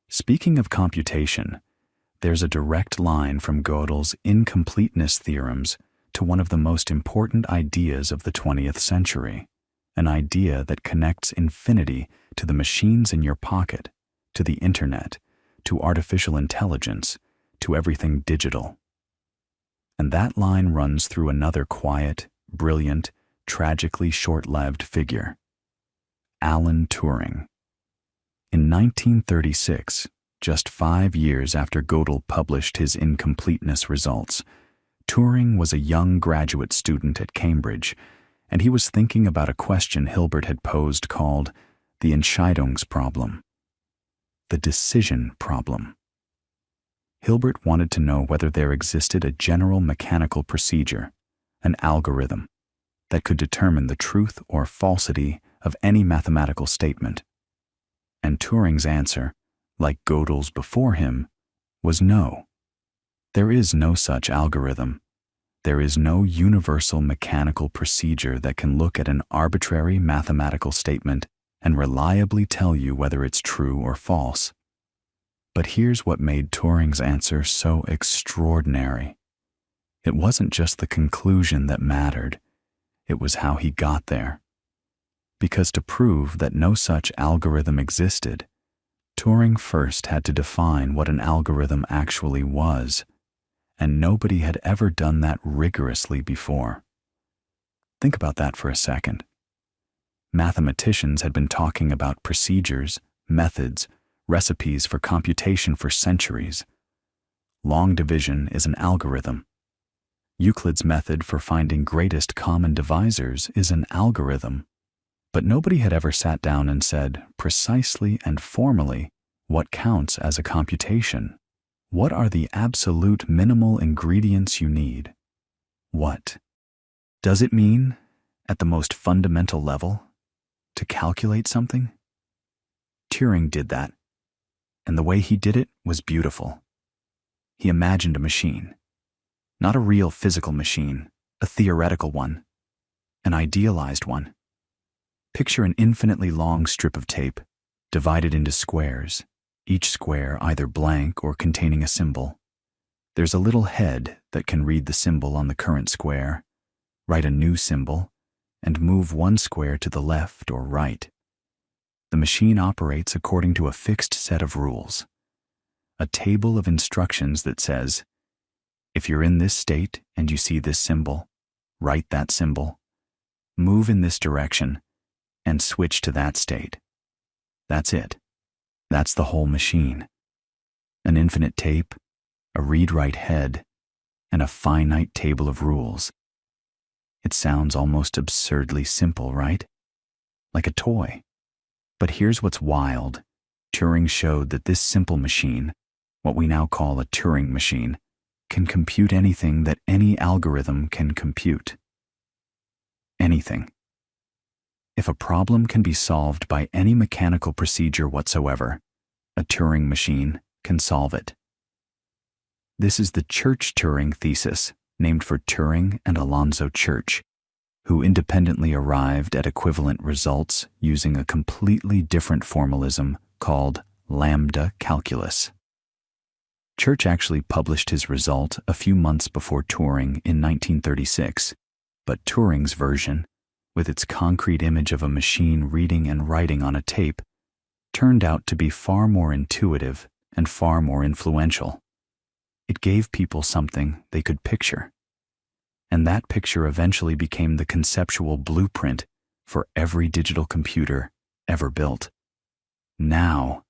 Speaking of computation, there's a direct line from Gödel's incompleteness theorems to one of the most important ideas of the 20th century, an idea that connects infinity to the machines in your pocket, to the internet, to artificial intelligence, to everything digital. And that line runs through another quiet, brilliant, tragically short-lived figure, Alan Turing. In 1936, just 5 years after Gödel published his incompleteness results, Turing was a young graduate student at Cambridge, and he was thinking about a question Hilbert had posed called the Entscheidungsproblem, the decision problem. Hilbert wanted to know whether there existed a general mechanical procedure, an algorithm that could determine the truth or falsity of any mathematical statement. And Turing's answer, like Gödel's before him, was no. There is no such algorithm. There is no universal mechanical procedure that can look at an arbitrary mathematical statement and reliably tell you whether it's true or false. But here's what made Turing's answer so extraordinary. It wasn't just the conclusion that mattered, it was how he got there. Because to prove that no such algorithm existed, Turing first had to define what an algorithm actually was, and nobody had ever done that rigorously before. Think about that for a second. Mathematicians had been talking about procedures, methods, recipes for computation for centuries. Long division is an algorithm. Euclid's method for finding greatest common divisors is an algorithm. But nobody had ever sat down and said, precisely and formally, what counts as a computation? What are the absolute minimal ingredients you need? What does it mean, at the most fundamental level, to calculate something? Turing did that, and the way he did it was beautiful. He imagined a machine, not a real physical machine, a theoretical one, an idealized one. Picture an infinitely long strip of tape, divided into squares, each square either blank or containing a symbol. There's a little head that can read the symbol on the current square, write a new symbol, and move one square to the left or right. The machine operates according to a fixed set of rules, a table of instructions that says, if you're in this state and you see this symbol, write that symbol, move in this direction, and switch to that state. That's it. That's the whole machine. An infinite tape, a read-write head, and a finite table of rules. It sounds almost absurdly simple, right? Like a toy. But here's what's wild. Turing showed that this simple machine, what we now call a Turing machine, can compute anything that any algorithm can compute. Anything. If a problem can be solved by any mechanical procedure whatsoever, a Turing machine can solve it. This is the Church-Turing thesis, named for Turing and Alonzo Church, who independently arrived at equivalent results using a completely different formalism called lambda calculus. Church actually published his result a few months before Turing in 1936, but Turing's version, with its concrete image of a machine reading and writing on a tape, turned out to be far more intuitive and far more influential. It gave people something they could picture. And that picture eventually became the conceptual blueprint for every digital computer ever built. Now,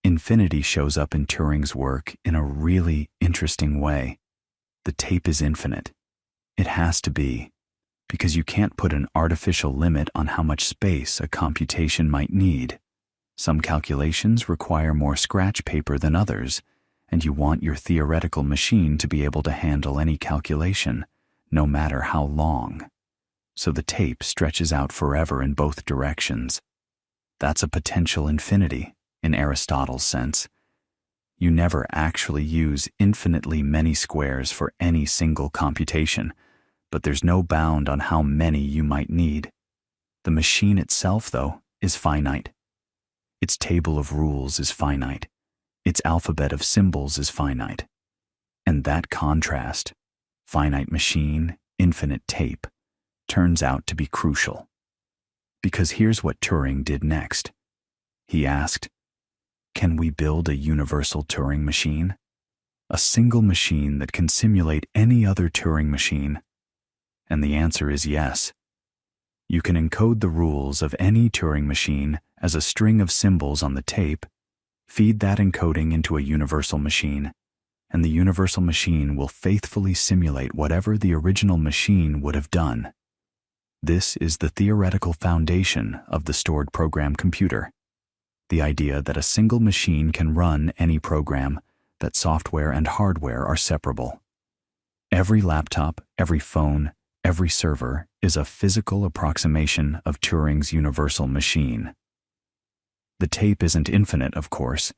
infinity shows up in Turing's work in a really interesting way. The tape is infinite. It has to be, because you can't put an artificial limit on how much space a computation might need. Some calculations require more scratch paper than others, and you want your theoretical machine to be able to handle any calculation, no matter how long. So the tape stretches out forever in both directions. That's a potential infinity, in Aristotle's sense. You never actually use infinitely many squares for any single computation, but there's no bound on how many you might need. The machine itself, though, is finite. Its table of rules is finite. Its alphabet of symbols is finite. And that contrast, finite machine, infinite tape, turns out to be crucial. Because here's what Turing did next. He asked, can we build a universal Turing machine? A single machine that can simulate any other Turing machine? And the answer is yes. You can encode the rules of any Turing machine as a string of symbols on the tape, feed that encoding into a universal machine, and the universal machine will faithfully simulate whatever the original machine would have done. This is the theoretical foundation of the stored program computer. The idea that a single machine can run any program, that software and hardware are separable. Every laptop, every phone, Every server is a physical approximation of Turing's universal machine. The tape isn't infinite, of course.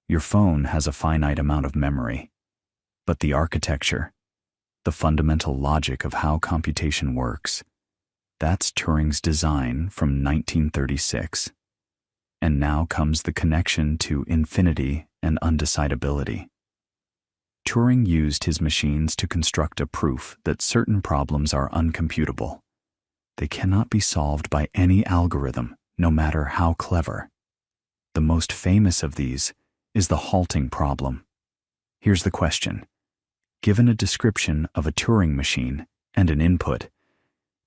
Your phone has a finite amount of memory. But the architecture, the fundamental logic of how computation works, that's Turing's design from 1936. And now comes the connection to infinity and undecidability. Turing used his machines to construct a proof that certain problems are uncomputable. They cannot be solved by any algorithm, no matter how clever. The most famous of these is the halting problem. Here's the question. Given a description of a Turing machine and an input,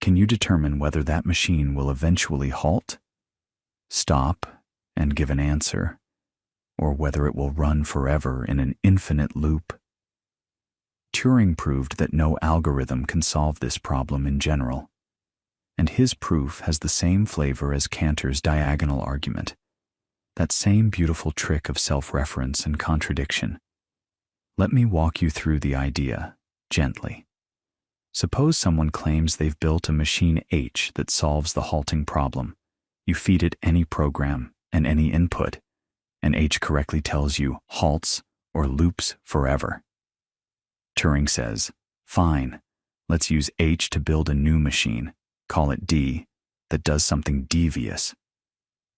can you determine whether that machine will eventually halt, stop, and give an answer, or whether it will run forever in an infinite loop? Turing proved that no algorithm can solve this problem in general, and his proof has the same flavor as Cantor's diagonal argument, that same beautiful trick of self-reference and contradiction. Let me walk you through the idea, gently. Suppose someone claims they've built a machine H that solves the halting problem. You feed it any program and any input, and H correctly tells you halts or loops forever. Turing says, fine, let's use H to build a new machine, call it D, that does something devious.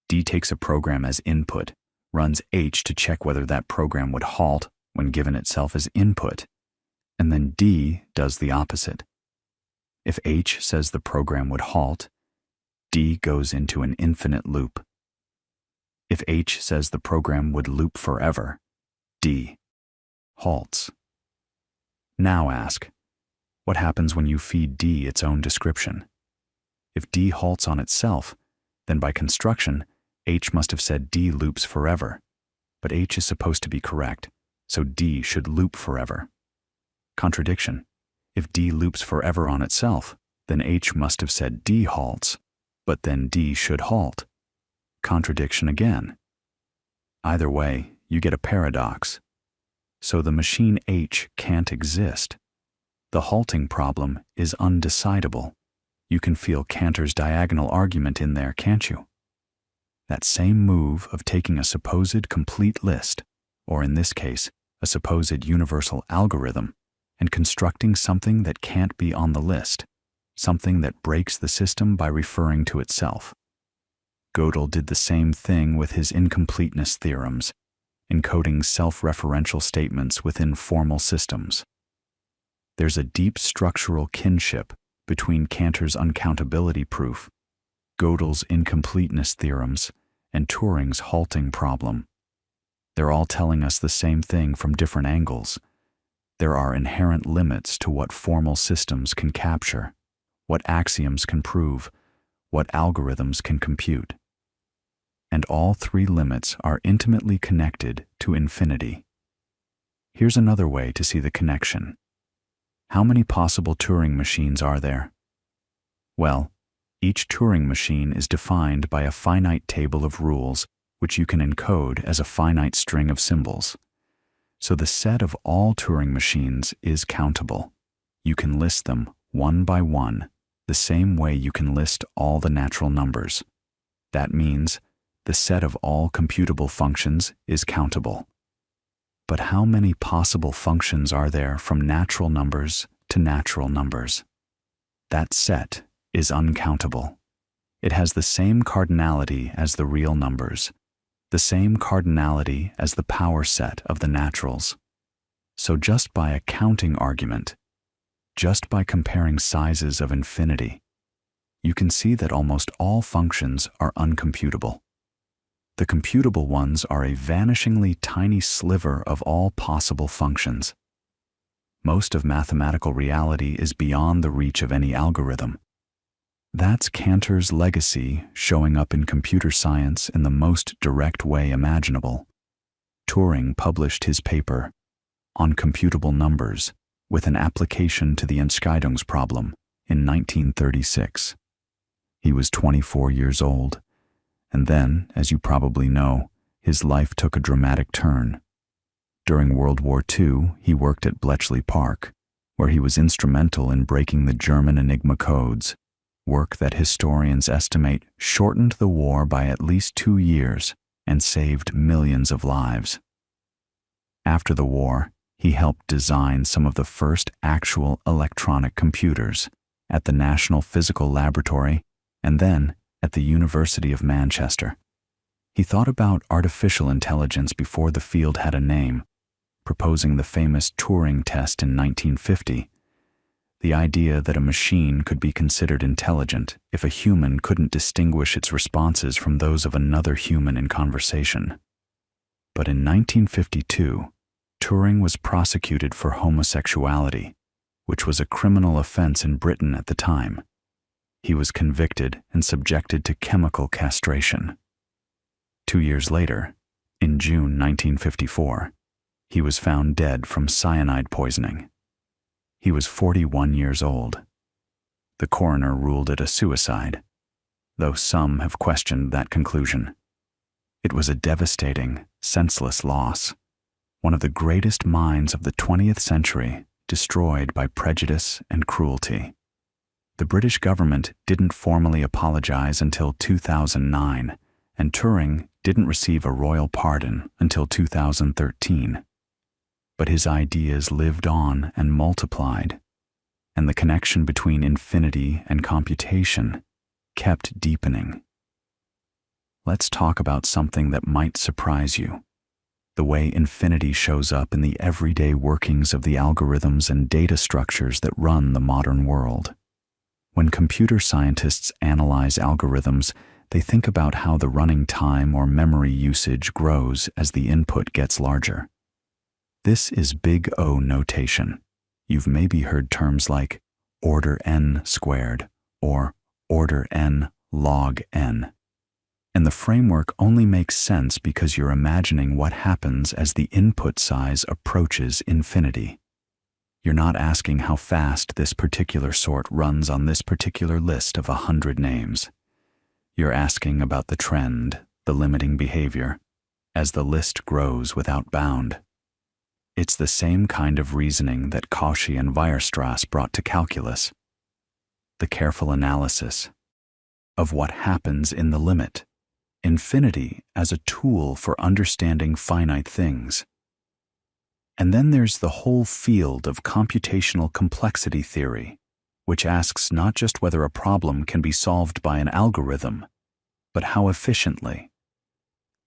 D takes a program as input, runs H to check whether that program would halt when given itself as input, and then D does the opposite. If H says the program would halt, D goes into an infinite loop. If H says the program would loop forever, D halts. Now ask, what happens when you feed D its own description? If D halts on itself, then by construction, H must have said D loops forever. But H is supposed to be correct, so D should loop forever. Contradiction. If D loops forever on itself, then H must have said D halts, but then D should halt. Contradiction again. Either way, you get a paradox. So the machine H can't exist. The halting problem is undecidable. You can feel Cantor's diagonal argument in there, can't you? That same move of taking a supposed complete list, or in this case, a supposed universal algorithm, and constructing something that can't be on the list, something that breaks the system by referring to itself. Gödel did the same thing with his incompleteness theorems, encoding self-referential statements within formal systems. There's a deep structural kinship between Cantor's uncountability proof, Gödel's incompleteness theorems, and Turing's halting problem. They're all telling us the same thing from different angles. There are inherent limits to what formal systems can capture, what axioms can prove, what algorithms can compute. And all three limits are intimately connected to infinity. Here's another way to see the connection. How many possible Turing machines are there? Well, each Turing machine is defined by a finite table of rules which you can encode as a finite string of symbols. So the set of all Turing machines is countable. You can list them one by one, the same way you can list all the natural numbers. That means the set of all computable functions is countable. But how many possible functions are there from natural numbers to natural numbers? That set is uncountable. It has the same cardinality as the real numbers, the same cardinality as the power set of the naturals. So just by a counting argument, just by comparing sizes of infinity, you can see that almost all functions are uncomputable. The computable ones are a vanishingly tiny sliver of all possible functions. Most of mathematical reality is beyond the reach of any algorithm. That's Cantor's legacy showing up in computer science in the most direct way imaginable. Turing published his paper on computable numbers with an application to the Entscheidungsproblem in 1936. He was 24 years old. And then, as you probably know, his life took a dramatic turn. During World War II, he worked at Bletchley Park, where he was instrumental in breaking the German Enigma codes, work that historians estimate shortened the war by at least 2 years and saved millions of lives. After the war, he helped design some of the first actual electronic computers at the National Physical Laboratory and then at the University of Manchester. He thought about artificial intelligence before the field had a name, proposing the famous Turing test in 1950, the idea that a machine could be considered intelligent if a human couldn't distinguish its responses from those of another human in conversation. But in 1952, Turing was prosecuted for homosexuality, which was a criminal offense in Britain at the time. He was convicted and subjected to chemical castration. 2 years later, in June 1954, he was found dead from cyanide poisoning. He was 41 years old. The coroner ruled it a suicide, though some have questioned that conclusion. It was a devastating, senseless loss, one of the greatest minds of the 20th century destroyed by prejudice and cruelty. The British government didn't formally apologize until 2009, and Turing didn't receive a royal pardon until 2013. But his ideas lived on and multiplied, and the connection between infinity and computation kept deepening. Let's talk about something that might surprise you: the way infinity shows up in the everyday workings of the algorithms and data structures that run the modern world. When computer scientists analyze algorithms, they think about how the running time or memory usage grows as the input gets larger. This is big O notation. You've maybe heard terms like order n squared or order n log n. And the framework only makes sense because you're imagining what happens as the input size approaches infinity. You're not asking how fast this particular sort runs on this particular list of 100 names. You're asking about the trend, the limiting behavior, as the list grows without bound. It's the same kind of reasoning that Cauchy and Weierstrass brought to calculus. The careful analysis of what happens in the limit, infinity as a tool for understanding finite things. And then there's the whole field of computational complexity theory, which asks not just whether a problem can be solved by an algorithm, but how efficiently.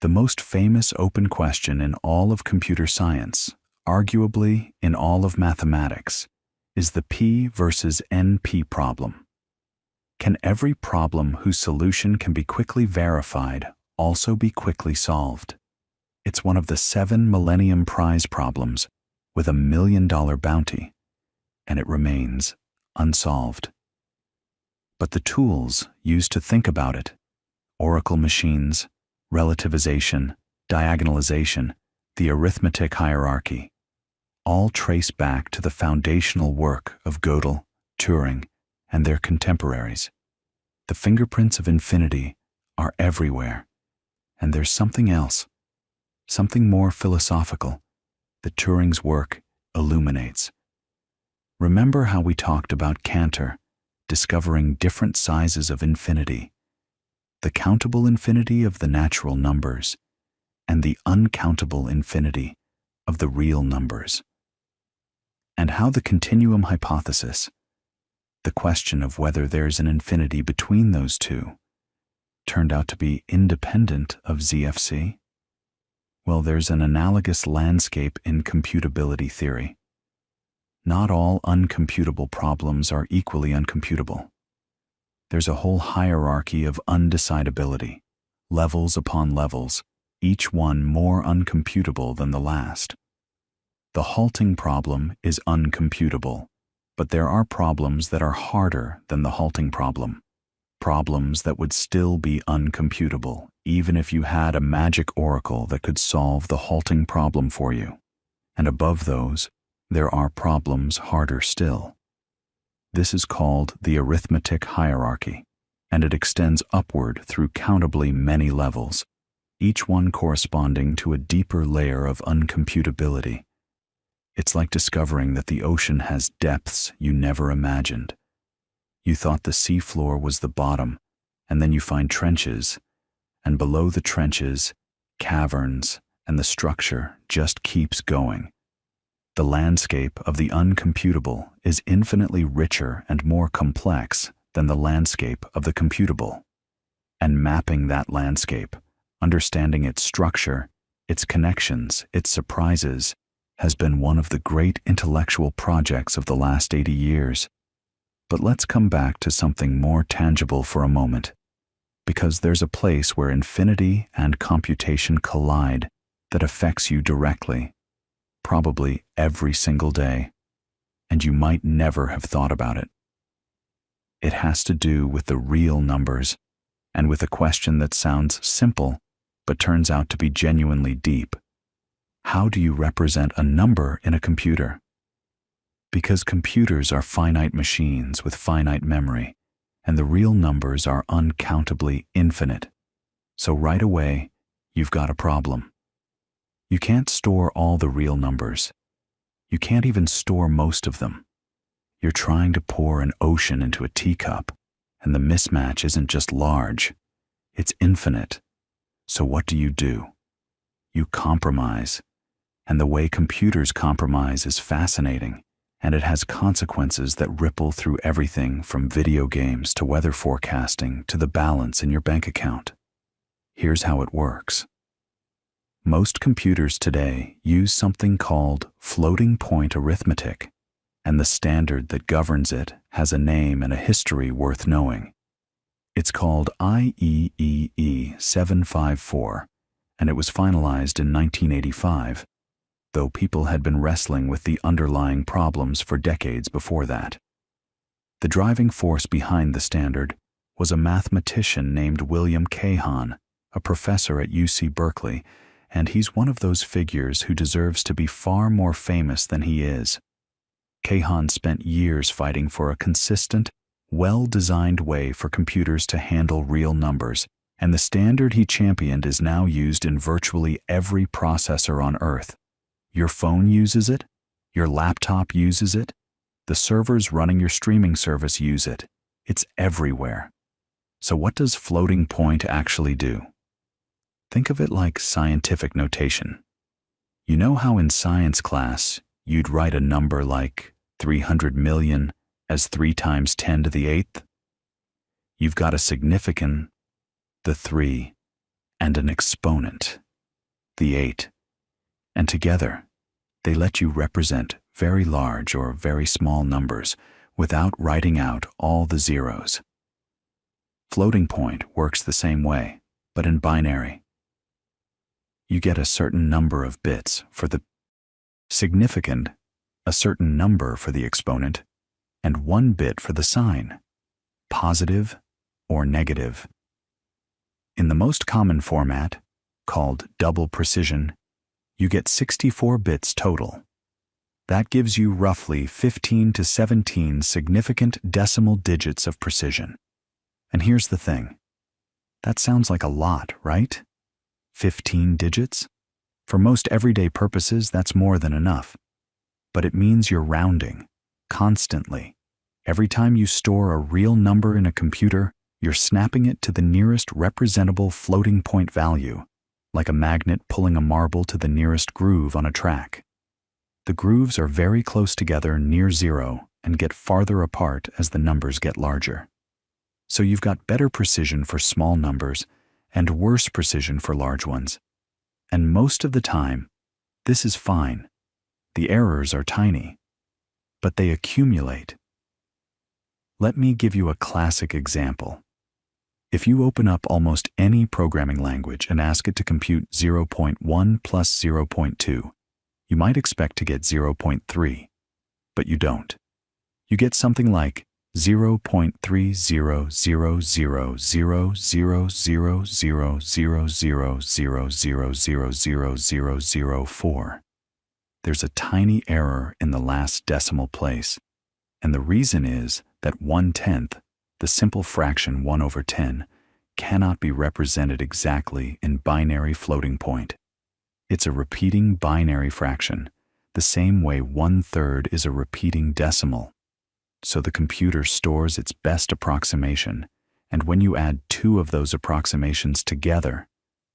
The most famous open question in all of computer science, arguably in all of mathematics, is the P versus NP problem. Can every problem whose solution can be quickly verified also be quickly solved? It's one of the 7 Millennium Prize problems with a $1 million bounty, and it remains unsolved. But the tools used to think about it, oracle machines, relativization, diagonalization, the arithmetic hierarchy, all trace back to the foundational work of Gödel, Turing, and their contemporaries. The fingerprints of infinity are everywhere, and there's something else, something more philosophical, that Turing's work illuminates. Remember how we talked about Cantor discovering different sizes of infinity, the countable infinity of the natural numbers, and the uncountable infinity of the real numbers, and how the continuum hypothesis, the question of whether there's an infinity between those two, turned out to be independent of ZFC? Well, there's an analogous landscape in computability theory. Not all uncomputable problems are equally uncomputable. There's a whole hierarchy of undecidability, levels upon levels, each one more uncomputable than the last. The halting problem is uncomputable, but there are problems that are harder than the halting problem, problems that would still be uncomputable, even if you had a magic oracle that could solve the halting problem for you. And above those, there are problems harder still. This is called the arithmetic hierarchy, and it extends upward through countably many levels, each one corresponding to a deeper layer of uncomputability. It's like discovering that the ocean has depths you never imagined. You thought the seafloor was the bottom, and then you find trenches, and below the trenches, caverns, and the structure just keeps going. The landscape of the uncomputable is infinitely richer and more complex than the landscape of the computable. And mapping that landscape, understanding its structure, its connections, its surprises, has been one of the great intellectual projects of the last 80 years. But let's come back to something more tangible for a moment, because there's a place where infinity and computation collide that affects you directly, probably every single day, and you might never have thought about it. It has to do with the real numbers, and with a question that sounds simple, but turns out to be genuinely deep. How do you represent a number in a computer? Because computers are finite machines with finite memory, and the real numbers are uncountably infinite. So right away, you've got a problem. You can't store all the real numbers. You can't even store most of them. You're trying to pour an ocean into a teacup, and the mismatch isn't just large, it's infinite. So what do? You compromise. And the way computers compromise is fascinating, and it has consequences that ripple through everything from video games to weather forecasting to the balance in your bank account. Here's how it works. Most computers today use something called floating point arithmetic, and the standard that governs it has a name and a history worth knowing. It's called IEEE 754, and it was finalized in 1985, though people had been wrestling with the underlying problems for decades before that. The driving force behind the standard was a mathematician named William Kahan, a professor at UC Berkeley, and he's one of those figures who deserves to be far more famous than he is. Kahan spent years fighting for a consistent, well-designed way for computers to handle real numbers, and the standard he championed is now used in virtually every processor on Earth. Your phone uses it, your laptop uses it, the servers running your streaming service use it. It's everywhere. So what does floating point actually do? Think of it like scientific notation. You know how in science class you'd write a number like 300 million as 3 times 10 to the 8th? You've got a significand, the 3, and an exponent, the 8. And together, they let you represent very large or very small numbers without writing out all the zeros. Floating point works the same way, but in binary. You get a certain number of bits for the significand, a certain number for the exponent, and 1 bit for the sign, positive or negative. In the most common format, called double precision, you get 64 bits total. That gives you roughly 15 to 17 significant decimal digits of precision. And here's the thing. That sounds like a lot, right? 15 digits? For most everyday purposes, that's more than enough. But it means you're rounding, constantly. Every time you store a real number in a computer, you're snapping it to the nearest representable floating point value, like a magnet pulling a marble to the nearest groove on a track. The grooves are very close together near zero and get farther apart as the numbers get larger. So you've got better precision for small numbers and worse precision for large ones. And most of the time, this is fine. The errors are tiny, but they accumulate. Let me give you a classic example. If you open up almost any programming language and ask it to compute 0.1 plus 0.2, you might expect to get 0.3, but you don't. You get something like 0.3000000000000004. There's a tiny error in the last decimal place, and the reason is that 1/10, the simple fraction 1 over 10, cannot be represented exactly in binary floating point. It's a repeating binary fraction, the same way 1/3 is a repeating decimal. So the computer stores its best approximation, and when you add two of those approximations together,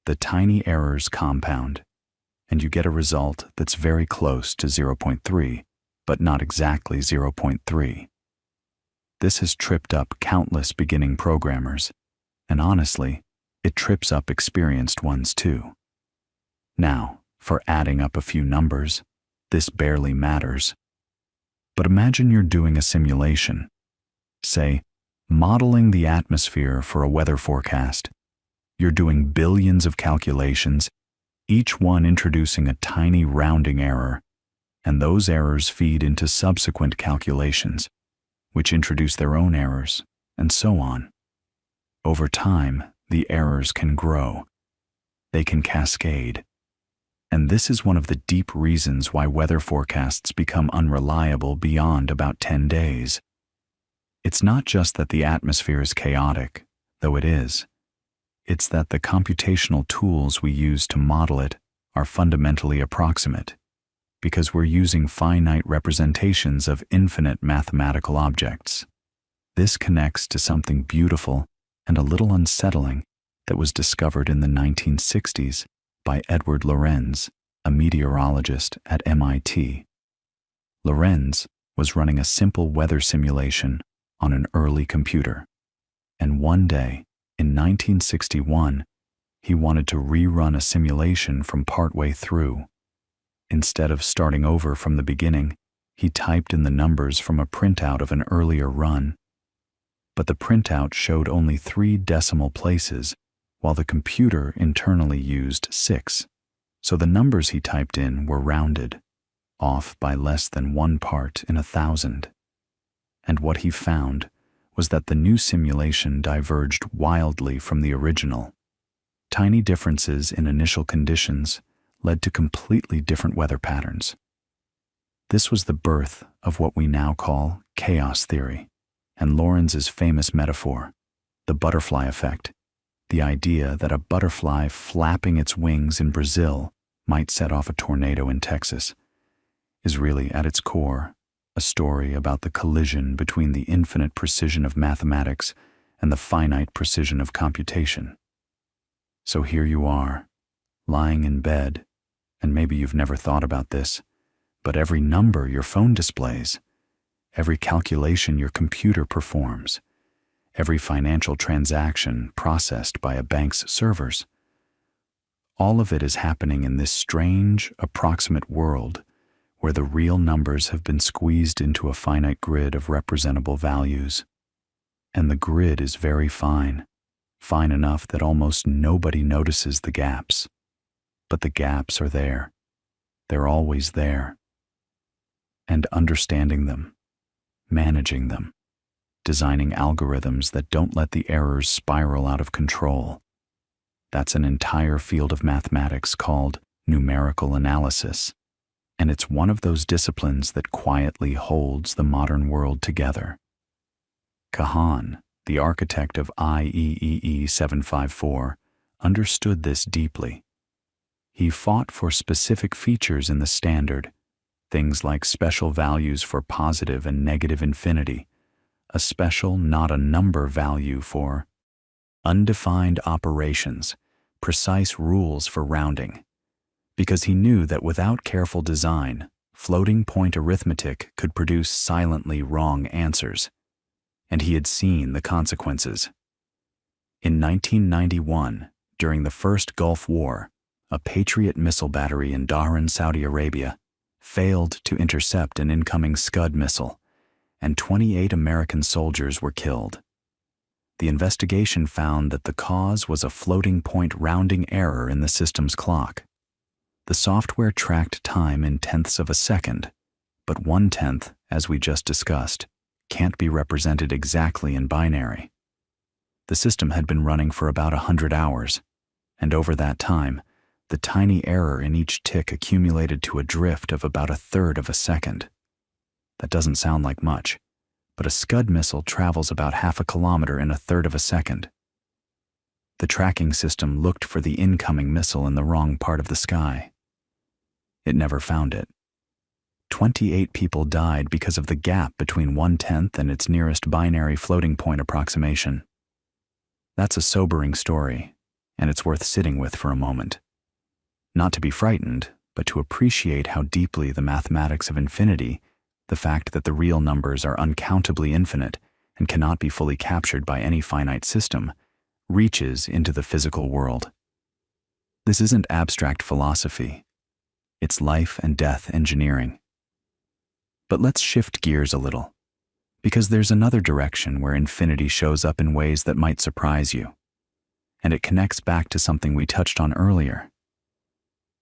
the tiny errors compound, and you get a result that's very close to 0.3, but not exactly 0.3. This has tripped up countless beginning programmers, and honestly, it trips up experienced ones too. Now, for adding up a few numbers, this barely matters. But imagine you're doing a simulation, say, modeling the atmosphere for a weather forecast. You're doing billions of calculations, each one introducing a tiny rounding error, and those errors feed into subsequent calculations, which introduce their own errors, and so on. Over time, the errors can grow. They can cascade. And this is one of the deep reasons why weather forecasts become unreliable beyond about 10 days. It's not just that the atmosphere is chaotic, though it is. It's that the computational tools we use to model it are fundamentally approximate, because we're using finite representations of infinite mathematical objects. This connects to something beautiful and a little unsettling that was discovered in the 1960s by Edward Lorenz, a meteorologist at MIT. Lorenz was running a simple weather simulation on an early computer, and one day, in 1961, he wanted to rerun a simulation from partway through. Instead of starting over from the beginning, he typed in the numbers from a printout of an earlier run. But the printout showed only 3 decimal places, while the computer internally used 6. So the numbers he typed in were rounded, off by less than 1 part in 1,000. And what he found was that the new simulation diverged wildly from the original. Tiny differences in initial conditions led to completely different weather patterns. This was the birth of what we now call chaos theory, and Lorenz's famous metaphor, the butterfly effect, the idea that a butterfly flapping its wings in Brazil might set off a tornado in Texas, is really at its core a story about the collision between the infinite precision of mathematics and the finite precision of computation. So here you are, lying in bed, and maybe you've never thought about this, but every number your phone displays, every calculation your computer performs, every financial transaction processed by a bank's servers, all of it is happening in this strange, approximate world where the real numbers have been squeezed into a finite grid of representable values. And the grid is very fine, fine enough that almost nobody notices the gaps. But the gaps are there. They're always there. And understanding them, managing them, designing algorithms that don't let the errors spiral out of control. That's an entire field of mathematics called numerical analysis, and it's one of those disciplines that quietly holds the modern world together. Kahan, the architect of IEEE 754, understood this deeply. He fought for specific features in the standard, things like special values for positive and negative infinity, a special not a number value for undefined operations, precise rules for rounding, because he knew that without careful design, floating point arithmetic could produce silently wrong answers, and he had seen the consequences. In 1991, during the first Gulf War, a Patriot missile battery in Dhahran, Saudi Arabia, failed to intercept an incoming Scud missile, and 28 American soldiers were killed. The investigation found that the cause was a floating point rounding error in the system's clock. The software tracked time in tenths of a second, but 1/10, as we just discussed, can't be represented exactly in binary. The system had been running for about 100 hours, and over that time, the tiny error in each tick accumulated to a drift of about 1/3 of a second. That doesn't sound like much, but a Scud missile travels about 0.5 kilometer in 1/3 of a second. The tracking system looked for the incoming missile in the wrong part of the sky. It never found it. 28 people died because of the gap between 1/10 and its nearest binary floating point approximation. That's a sobering story, and it's worth sitting with for a moment. Not to be frightened, but to appreciate how deeply the mathematics of infinity, the fact that the real numbers are uncountably infinite and cannot be fully captured by any finite system, reaches into the physical world. This isn't abstract philosophy. It's life and death engineering. But let's shift gears a little, because there's another direction where infinity shows up in ways that might surprise you, and it connects back to something we touched on earlier.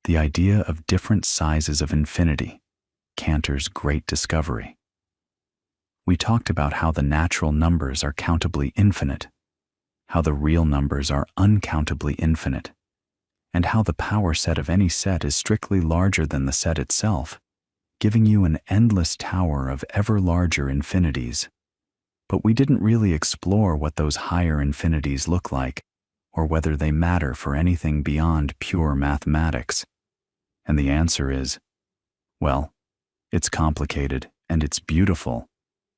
The idea of different sizes of infinity, Cantor's great discovery. We talked about how the natural numbers are countably infinite, how the real numbers are uncountably infinite, and how the power set of any set is strictly larger than the set itself, giving you an endless tower of ever larger infinities. But we didn't really explore what those higher infinities look like, or whether they matter for anything beyond pure mathematics. And the answer is, well, it's complicated and it's beautiful,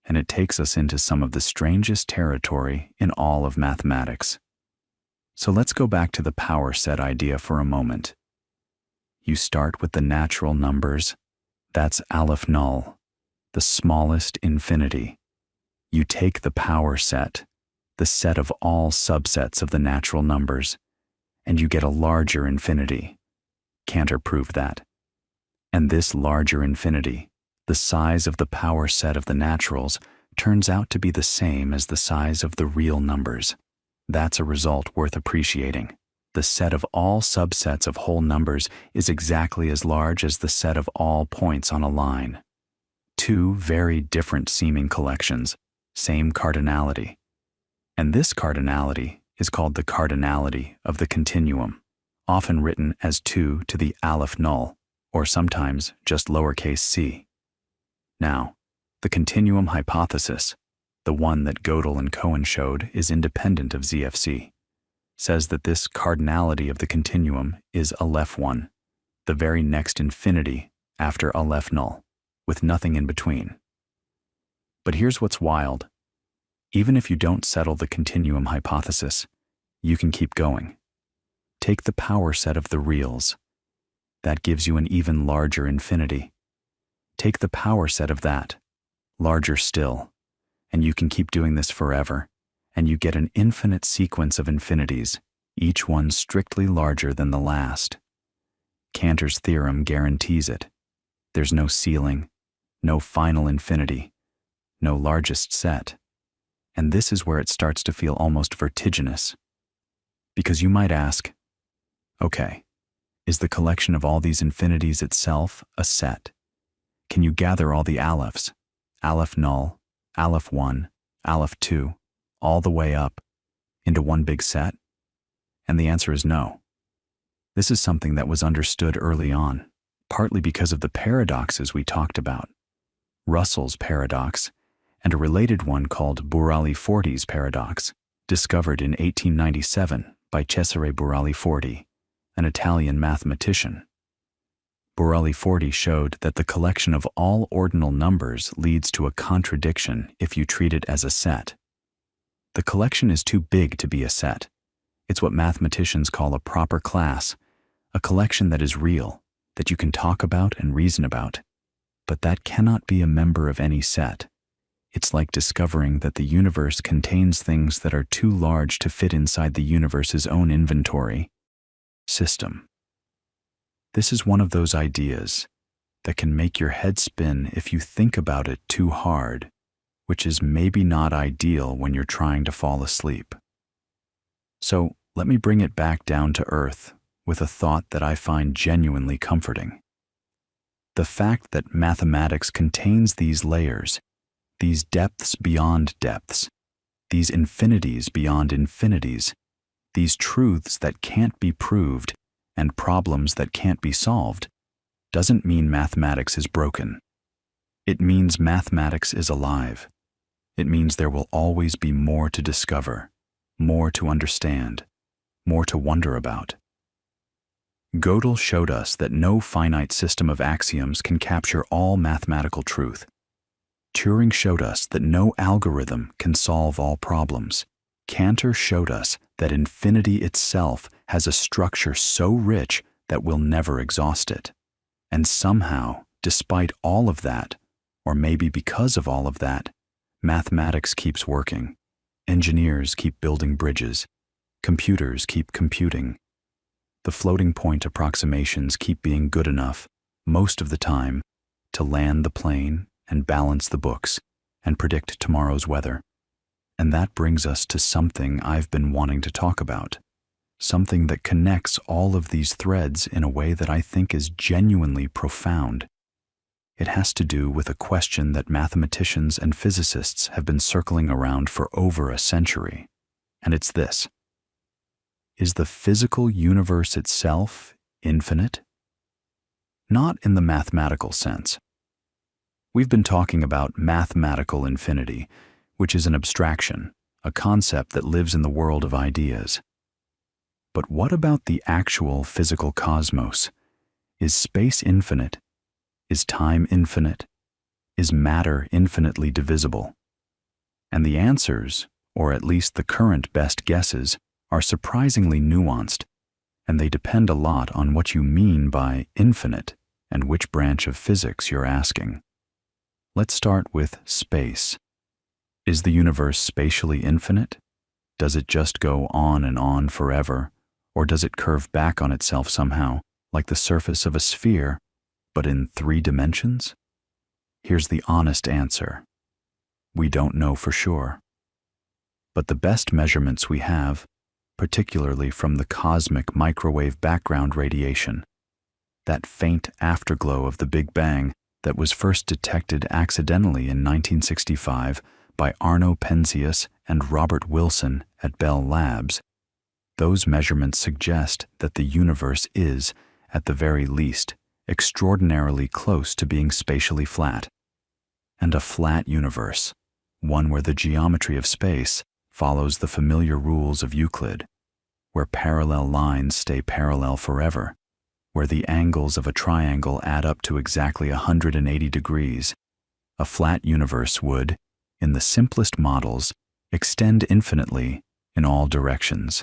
and it takes us into some of the strangest territory in all of mathematics. So let's go back to the power set idea for a moment. You start with the natural numbers. That's Aleph null, the smallest infinity. You take the power set, the set of all subsets of the natural numbers, and you get a larger infinity. Cantor proved that. And this larger infinity, the size of the power set of the naturals, turns out to be the same as the size of the real numbers. That's a result worth appreciating. The set of all subsets of whole numbers is exactly as large as the set of all points on a line. Two very different seeming collections, same cardinality. And this cardinality is called the cardinality of the continuum, often written as 2 to the Aleph null, or sometimes just lowercase c. Now, the continuum hypothesis, the one that Gödel and Cohen showed is independent of ZFC, says that this cardinality of the continuum is Aleph 1, the very next infinity after Aleph null, with nothing in between. But here's what's wild. Even if you don't settle the continuum hypothesis, you can keep going. Take the power set of the reals. That gives you an even larger infinity. Take the power set of that, larger still, and you can keep doing this forever, and you get an infinite sequence of infinities, each one strictly larger than the last. Cantor's theorem guarantees it. There's no ceiling, no final infinity, no largest set. And this is where it starts to feel almost vertiginous. Because you might ask, okay, is the collection of all these infinities itself a set? Can you gather all the alephs, Aleph null, Aleph 1, Aleph 2, all the way up, into one big set? And the answer is no. This is something that was understood early on, partly because of the paradoxes we talked about. Russell's paradox, and a related one called Burali-Forti's paradox, discovered in 1897 by Cesare Burali-Forti, an Italian mathematician. Burali-Forti showed that the collection of all ordinal numbers leads to a contradiction if you treat it as a set. The collection is too big to be a set. It's what mathematicians call a proper class, a collection that is real, that you can talk about and reason about. But that cannot be a member of any set. It's like discovering that the universe contains things that are too large to fit inside the universe's own inventory system. This is one of those ideas that can make your head spin if you think about it too hard, which is maybe not ideal when you're trying to fall asleep. So let me bring it back down to earth with a thought that I find genuinely comforting. The fact that mathematics contains these layers, these depths beyond depths, these infinities beyond infinities, these truths that can't be proved and problems that can't be solved, doesn't mean mathematics is broken. It means mathematics is alive. It means there will always be more to discover, more to understand, more to wonder about. Gödel showed us that no finite system of axioms can capture all mathematical truth. Turing showed us that no algorithm can solve all problems. Cantor showed us that infinity itself has a structure so rich that we'll never exhaust it. And somehow, despite all of that, or maybe because of all of that, mathematics keeps working. Engineers keep building bridges. Computers keep computing. The floating point approximations keep being good enough, most of the time, to land the plane and balance the books and predict tomorrow's weather. And that brings us to something I've been wanting to talk about, something that connects all of these threads in a way that I think is genuinely profound. It has to do with a question that mathematicians and physicists have been circling around for over a century, and it's this. Is the physical universe itself infinite? Not in the mathematical sense. We've been talking about mathematical infinity, which is an abstraction, a concept that lives in the world of ideas. But what about the actual physical cosmos? Is space infinite? Is time infinite? Is matter infinitely divisible? And the answers, or at least the current best guesses, are surprisingly nuanced, and they depend a lot on what you mean by infinite and which branch of physics you're asking. Let's start with space. Is the universe spatially infinite? Does it just go on and on forever, or does it curve back on itself somehow, like the surface of a sphere, but in 3 dimensions? Here's the honest answer. We don't know for sure. But the best measurements we have, particularly from the cosmic microwave background radiation, that faint afterglow of the Big Bang that was first detected accidentally in 1965 by Arno Penzias and Robert Wilson at Bell Labs, those measurements suggest that the universe is, at the very least, extraordinarily close to being spatially flat. And a flat universe, one where the geometry of space follows the familiar rules of Euclid, where parallel lines stay parallel forever, where the angles of a triangle add up to exactly 180 degrees. A flat universe would, in the simplest models, extend infinitely in all directions.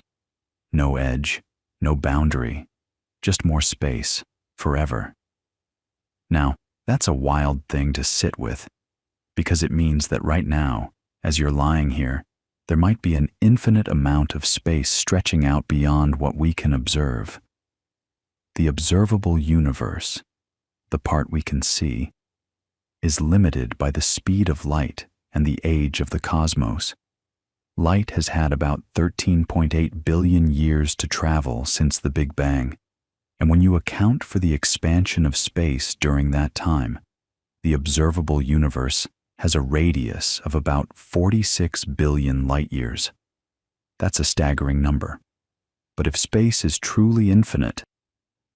No edge, no boundary, just more space, forever. Now, that's a wild thing to sit with, because it means that right now, as you're lying here, there might be an infinite amount of space stretching out beyond what we can observe. The observable universe, the part we can see, is limited by the speed of light and the age of the cosmos. Light has had about 13.8 billion years to travel since the Big Bang, and when you account for the expansion of space during that time, the observable universe has a radius of about 46 billion light-years. That's a staggering number. But if space is truly infinite,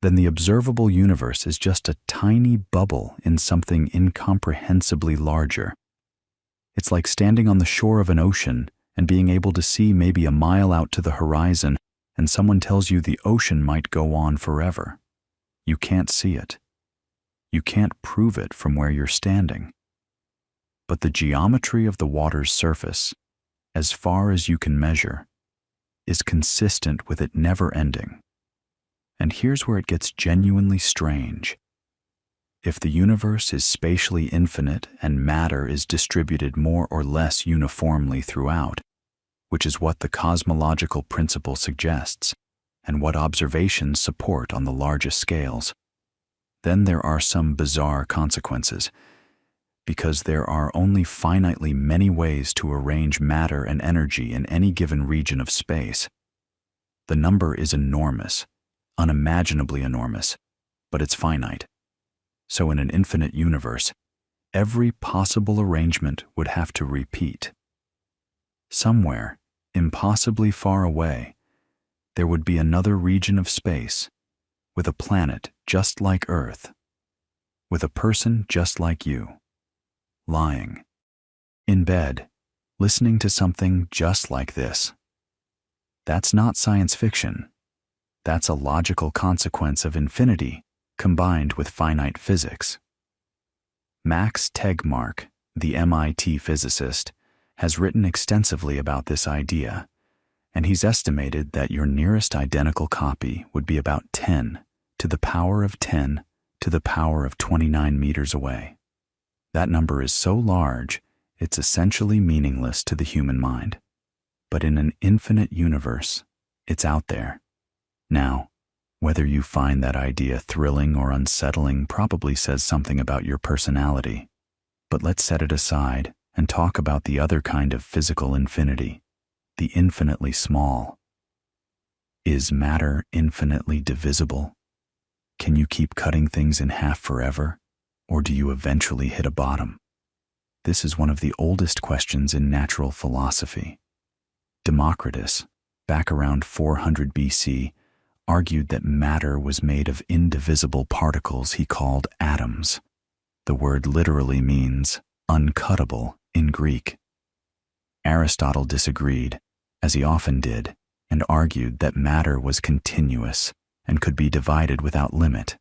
then the observable universe is just a tiny bubble in something incomprehensibly larger. It's like standing on the shore of an ocean and being able to see maybe a mile out to the horizon, and someone tells you the ocean might go on forever. You can't see it. You can't prove it from where you're standing. But the geometry of the water's surface, as far as you can measure, is consistent with it never ending. And here's where it gets genuinely strange. If the universe is spatially infinite and matter is distributed more or less uniformly throughout, which is what the cosmological principle suggests and what observations support on the largest scales, then there are some bizarre consequences, because there are only finitely many ways to arrange matter and energy in any given region of space. The number is enormous, unimaginably enormous, but it's finite. So in an infinite universe, every possible arrangement would have to repeat. Somewhere, impossibly far away, there would be another region of space, with a planet just like Earth, with a person just like you, lying in bed, listening to something just like this. That's not science fiction. That's a logical consequence of infinity combined with finite physics. Max Tegmark, the MIT physicist, has written extensively about this idea, and he's estimated that your nearest identical copy would be about 10 to the power of 10 to the power of 29 meters away. That number is so large, it's essentially meaningless to the human mind. But in an infinite universe, it's out there. Now, whether you find that idea thrilling or unsettling probably says something about your personality. But let's set it aside and talk about the other kind of physical infinity, the infinitely small. Is matter infinitely divisible? Can you keep cutting things in half forever, or do you eventually hit a bottom? This is one of the oldest questions in natural philosophy. Democritus, back around 400 BC, argued that matter was made of indivisible particles he called atoms. The word literally means uncuttable in Greek. Aristotle disagreed, as he often did, and argued that matter was continuous and could be divided without limit.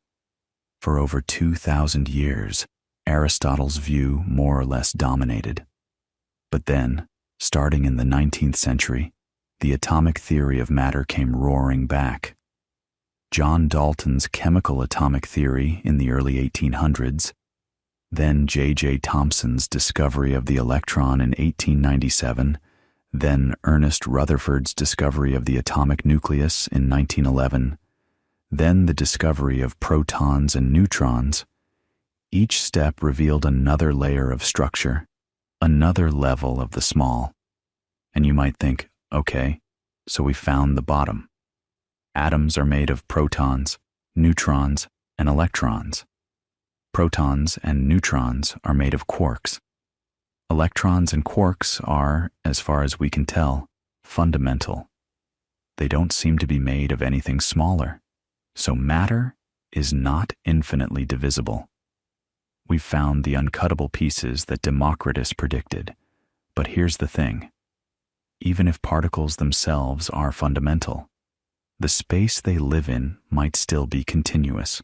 For over 2,000 years, Aristotle's view more or less dominated. But then, starting in the 19th century, the atomic theory of matter came roaring back. John Dalton's chemical atomic theory in the early 1800s, then J.J. Thomson's discovery of the electron in 1897, then Ernest Rutherford's discovery of the atomic nucleus in 1911, then the discovery of protons and neutrons. Each step revealed another layer of structure, another level of the small. And you might think, okay, so we found the bottom. Atoms are made of protons, neutrons, and electrons. Protons and neutrons are made of quarks. Electrons and quarks are, as far as we can tell, fundamental. They don't seem to be made of anything smaller. So matter is not infinitely divisible. We've found the uncuttable pieces that Democritus predicted. But here's the thing. Even if particles themselves are fundamental, the space they live in might still be continuous.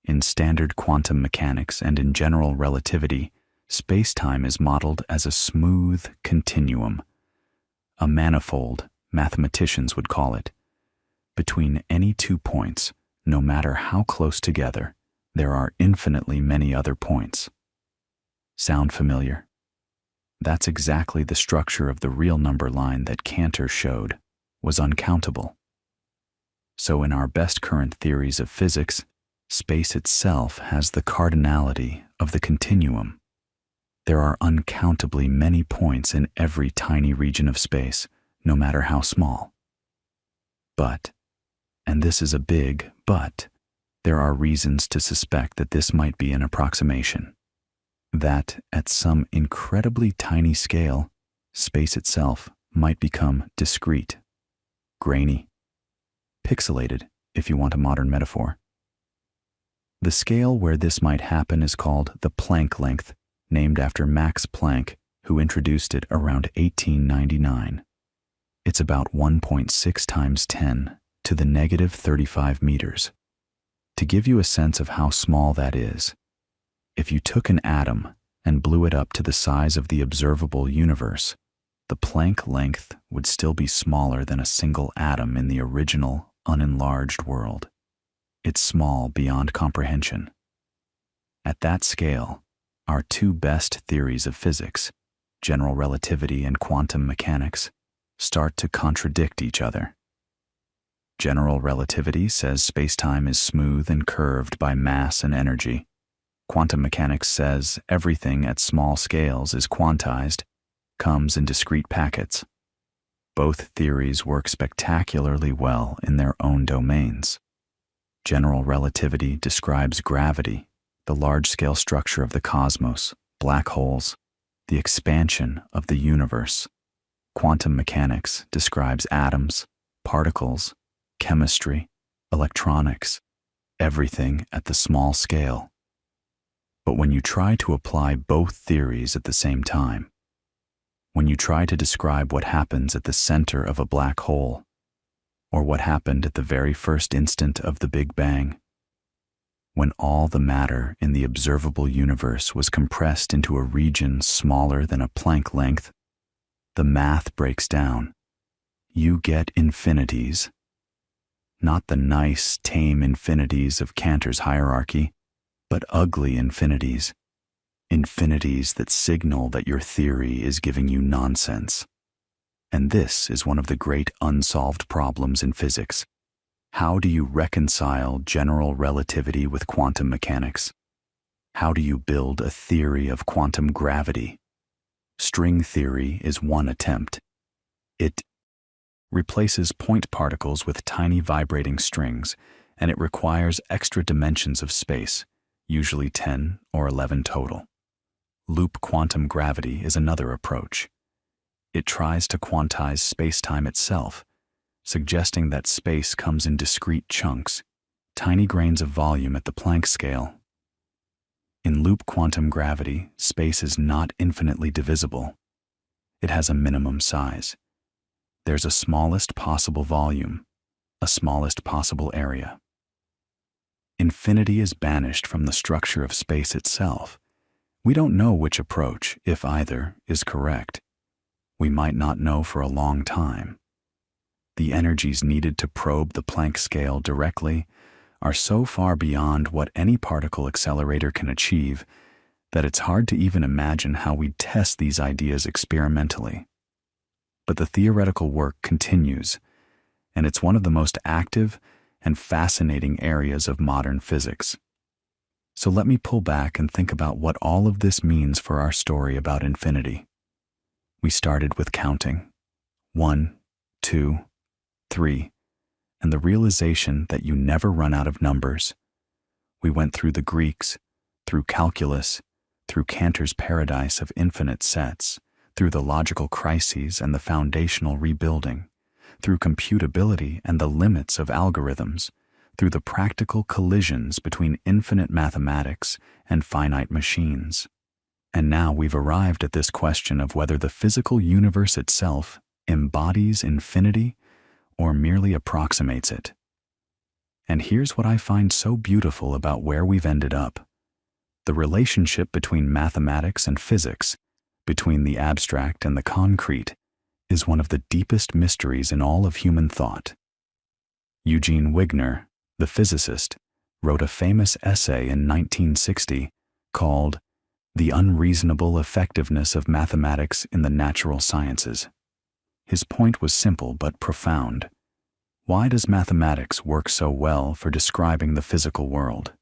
In standard quantum mechanics and in general relativity, space-time is modeled as a smooth continuum, a manifold, mathematicians would call it. Between any 2 points, no matter how close together, there are infinitely many other points. Sound familiar? That's exactly the structure of the real number line that Cantor showed was uncountable. So in our best current theories of physics, space itself has the cardinality of the continuum. There are uncountably many points in every tiny region of space, no matter how small. But, and this is a big but, there are reasons to suspect that this might be an approximation. That at some incredibly tiny scale, space itself might become discrete, grainy, pixelated, if you want a modern metaphor. The scale where this might happen is called the Planck length, named after Max Planck, who introduced it around 1899. It's about 1.6 times 10 to the negative 35 meters. To give you a sense of how small that is, if you took an atom and blew it up to the size of the observable universe, the Planck length would still be smaller than a single atom in the original, unenlarged world. It's small beyond comprehension. At that scale, our two best theories of physics, general relativity and quantum mechanics, start to contradict each other. General relativity says space-time is smooth and curved by mass and energy. Quantum mechanics says everything at small scales is quantized, comes in discrete packets. Both theories work spectacularly well in their own domains. General relativity describes gravity, the large-scale structure of the cosmos, black holes, the expansion of the universe. Quantum mechanics describes atoms, particles, chemistry, electronics, everything at the small scale. But when you try to apply both theories at the same time, when you try to describe what happens at the center of a black hole, or what happened at the very first instant of the Big Bang. When all the matter in the observable universe was compressed into a region smaller than a Planck length, the math breaks down. You get infinities. Not the nice, tame infinities of Cantor's hierarchy, but ugly infinities. Infinities that signal that your theory is giving you nonsense. And this is one of the great unsolved problems in physics. How do you reconcile general relativity with quantum mechanics? How do you build a theory of quantum gravity? String theory is one attempt. It replaces point particles with tiny vibrating strings, and it requires extra dimensions of space, usually 10 or 11 total. Loop quantum gravity is another approach. It tries to quantize space-time itself, suggesting that space comes in discrete chunks, tiny grains of volume at the Planck scale. In loop quantum gravity, space is not infinitely divisible. It has a minimum size. There's a smallest possible volume, a smallest possible area. Infinity is banished from the structure of space itself. We don't know which approach, if either, is correct. We might not know for a long time. The energies needed to probe the Planck scale directly are so far beyond what any particle accelerator can achieve that it's hard to even imagine how we'd test these ideas experimentally. But the theoretical work continues, and it's one of the most active and fascinating areas of modern physics. So let me pull back and think about what all of this means for our story about infinity. We started with counting. 1, 2, 3, and the realization that you never run out of numbers. We went through the Greeks, through calculus, through Cantor's paradise of infinite sets, through the logical crises and the foundational rebuilding, through computability and the limits of algorithms, through the practical collisions between infinite mathematics and finite machines. And now we've arrived at this question of whether the physical universe itself embodies infinity or merely approximates it. And here's what I find so beautiful about where we've ended up. The relationship between mathematics and physics, between the abstract and the concrete, is one of the deepest mysteries in all of human thought. Eugene Wigner, the physicist, wrote a famous essay in 1960 called The Unreasonable Effectiveness of Mathematics in the Natural Sciences. His point was simple but profound. Why does mathematics work so well for describing the physical world?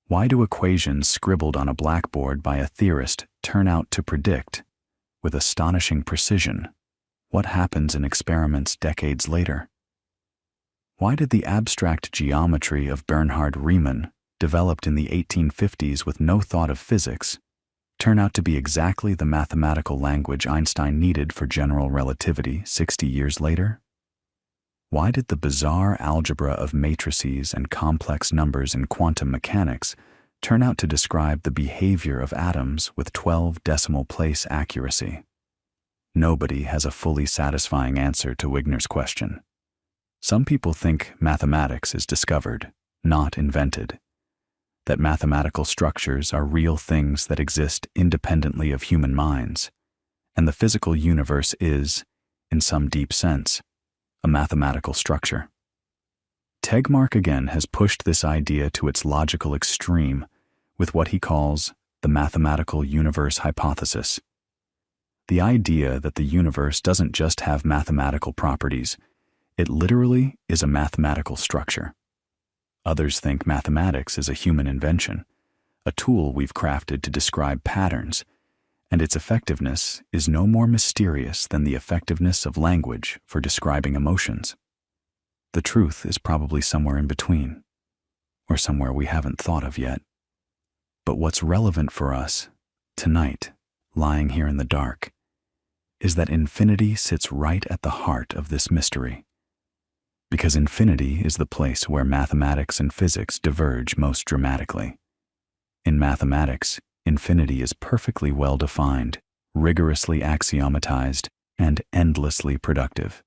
Why do equations scribbled on a blackboard by a theorist turn out to predict, with astonishing precision, what happens in experiments decades later? Why did the abstract geometry of Bernhard Riemann, developed in the 1850s with no thought of physics, turn out to be exactly the mathematical language Einstein needed for general relativity 60 years later? Why did the bizarre algebra of matrices and complex numbers in quantum mechanics turn out to describe the behavior of atoms with 12 decimal place accuracy? Nobody has a fully satisfying answer to Wigner's question. Some people think mathematics is discovered, not invented, that mathematical structures are real things that exist independently of human minds, and the physical universe is, in some deep sense, a mathematical structure. Tegmark again has pushed this idea to its logical extreme with what he calls the mathematical universe hypothesis. The idea that the universe doesn't just have mathematical properties, it literally is a mathematical structure. Others think mathematics is a human invention, a tool we've crafted to describe patterns, and its effectiveness is no more mysterious than the effectiveness of language for describing emotions. The truth is probably somewhere in between, or somewhere we haven't thought of yet. But what's relevant for us, tonight, lying here in the dark, is that infinity sits right at the heart of this mystery. Because infinity is the place where mathematics and physics diverge most dramatically. In mathematics, infinity is perfectly well defined, rigorously axiomatized, and endlessly productive.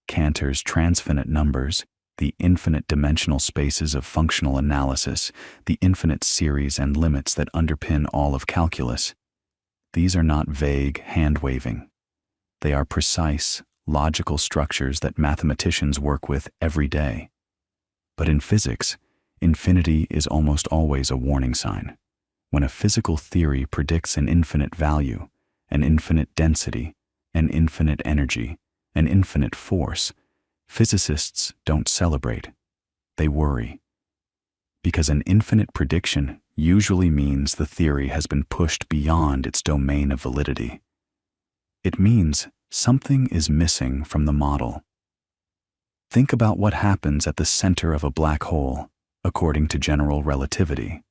Cantor's transfinite numbers, the infinite dimensional spaces of functional analysis, the infinite series and limits that underpin all of calculus. These are not vague hand-waving. They are precise, logical structures that mathematicians work with every day. But in physics, infinity is almost always a warning sign. When a physical theory predicts an infinite value, an infinite density, an infinite energy, an infinite force, physicists don't celebrate. They worry. Because an infinite prediction usually means the theory has been pushed beyond its domain of validity. It means something is missing from the model. Think about what happens at the center of a black hole, according to general relativity.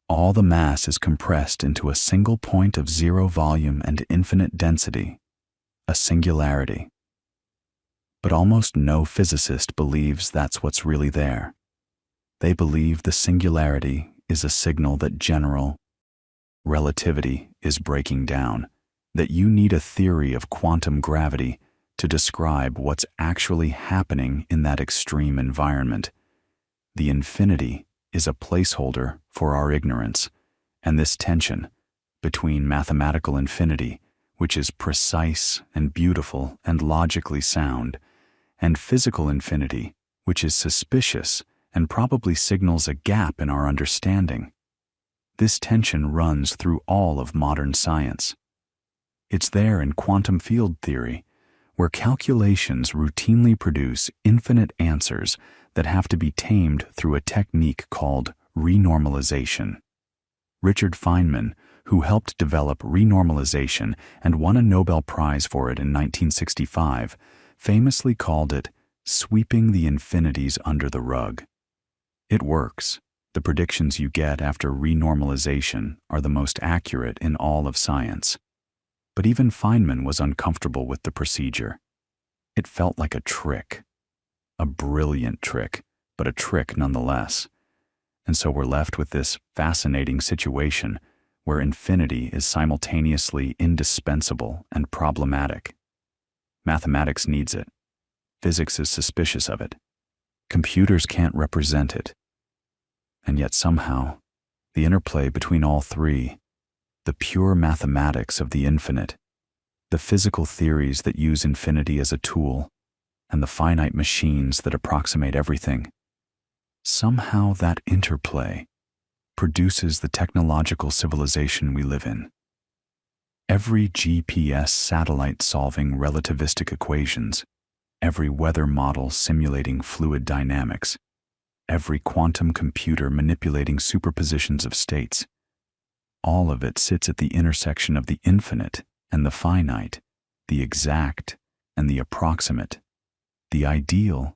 All the mass is compressed into a single point of zero volume and infinite density, a singularity. But almost no physicist believes that's what's really there. They believe the singularity is a signal that general relativity is breaking down, that you need a theory of quantum gravity to describe what's actually happening in that extreme environment. The infinity is a placeholder for our ignorance, and this tension between mathematical infinity, which is precise and beautiful and logically sound, and physical infinity, which is suspicious and probably signals a gap in our understanding. This tension runs through all of modern science. It's there in quantum field theory, where calculations routinely produce infinite answers that have to be tamed through a technique called renormalization. Richard Feynman, who helped develop renormalization and won a Nobel Prize for it in 1965, famously called it sweeping the infinities under the rug. It works. The predictions you get after renormalization are the most accurate in all of science. But even Feynman was uncomfortable with the procedure. It felt like a trick. A brilliant trick, but a trick nonetheless. And so we're left with this fascinating situation where infinity is simultaneously indispensable and problematic. Mathematics needs it. Physics is suspicious of it. Computers can't represent it. And yet somehow, the interplay between all three, the pure mathematics of the infinite, the physical theories that use infinity as a tool, and the finite machines that approximate everything, somehow that interplay produces the technological civilization we live in. Every GPS satellite solving relativistic equations, every weather model simulating fluid dynamics, every quantum computer manipulating superpositions of states, all of it sits at the intersection of the infinite and the finite, the exact and the approximate, the ideal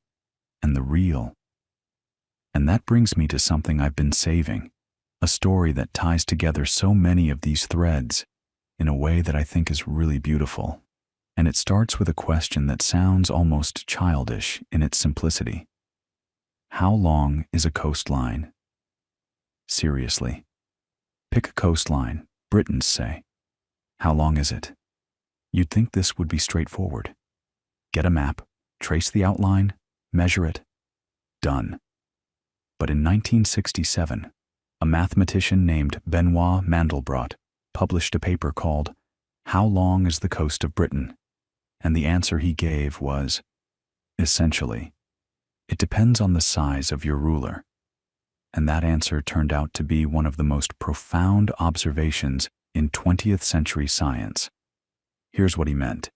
and the real. And that brings me to something I've been saving, a story that ties together so many of these threads in a way that I think is really beautiful. And it starts with a question that sounds almost childish in its simplicity. How long is a coastline? Seriously. Pick a coastline, Britons say. How long is it? You'd think this would be straightforward. Get a map, trace the outline, measure it. Done. But in 1967, a mathematician named Benoit Mandelbrot published a paper called How Long is the Coast of Britain? And the answer he gave was, essentially, it depends on the size of your ruler. And that answer turned out to be one of the most profound observations in 20th century science. Here's what he meant.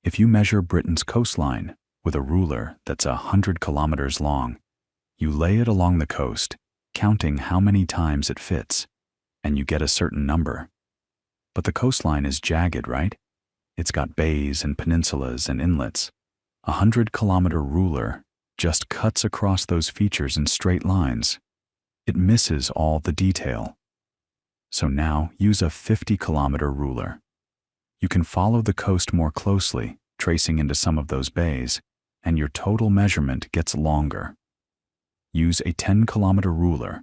If you measure Britain's coastline with a ruler that's 100 kilometers long, you lay it along the coast, counting how many times it fits, and you get a certain number. But the coastline is jagged, right? It's got bays and peninsulas and inlets. A 100-kilometer ruler just cuts across those features in straight lines. It misses all the detail. So now use a 50-kilometer ruler. You can follow the coast more closely, tracing into some of those bays, and your total measurement gets longer. Use a 10-kilometer ruler,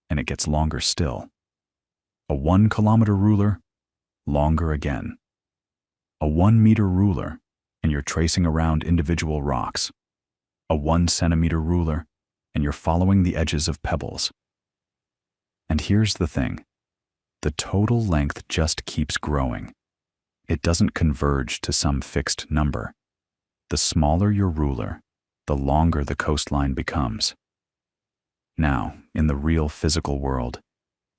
and it gets longer still. A 1-kilometer ruler, longer again. A 1-meter ruler, and you're tracing around individual rocks, a 1 centimeter ruler, and you're following the edges of pebbles. And here's the thing. The total length just keeps growing. It doesn't converge to some fixed number. The smaller your ruler, the longer the coastline becomes. Now, in the real physical world,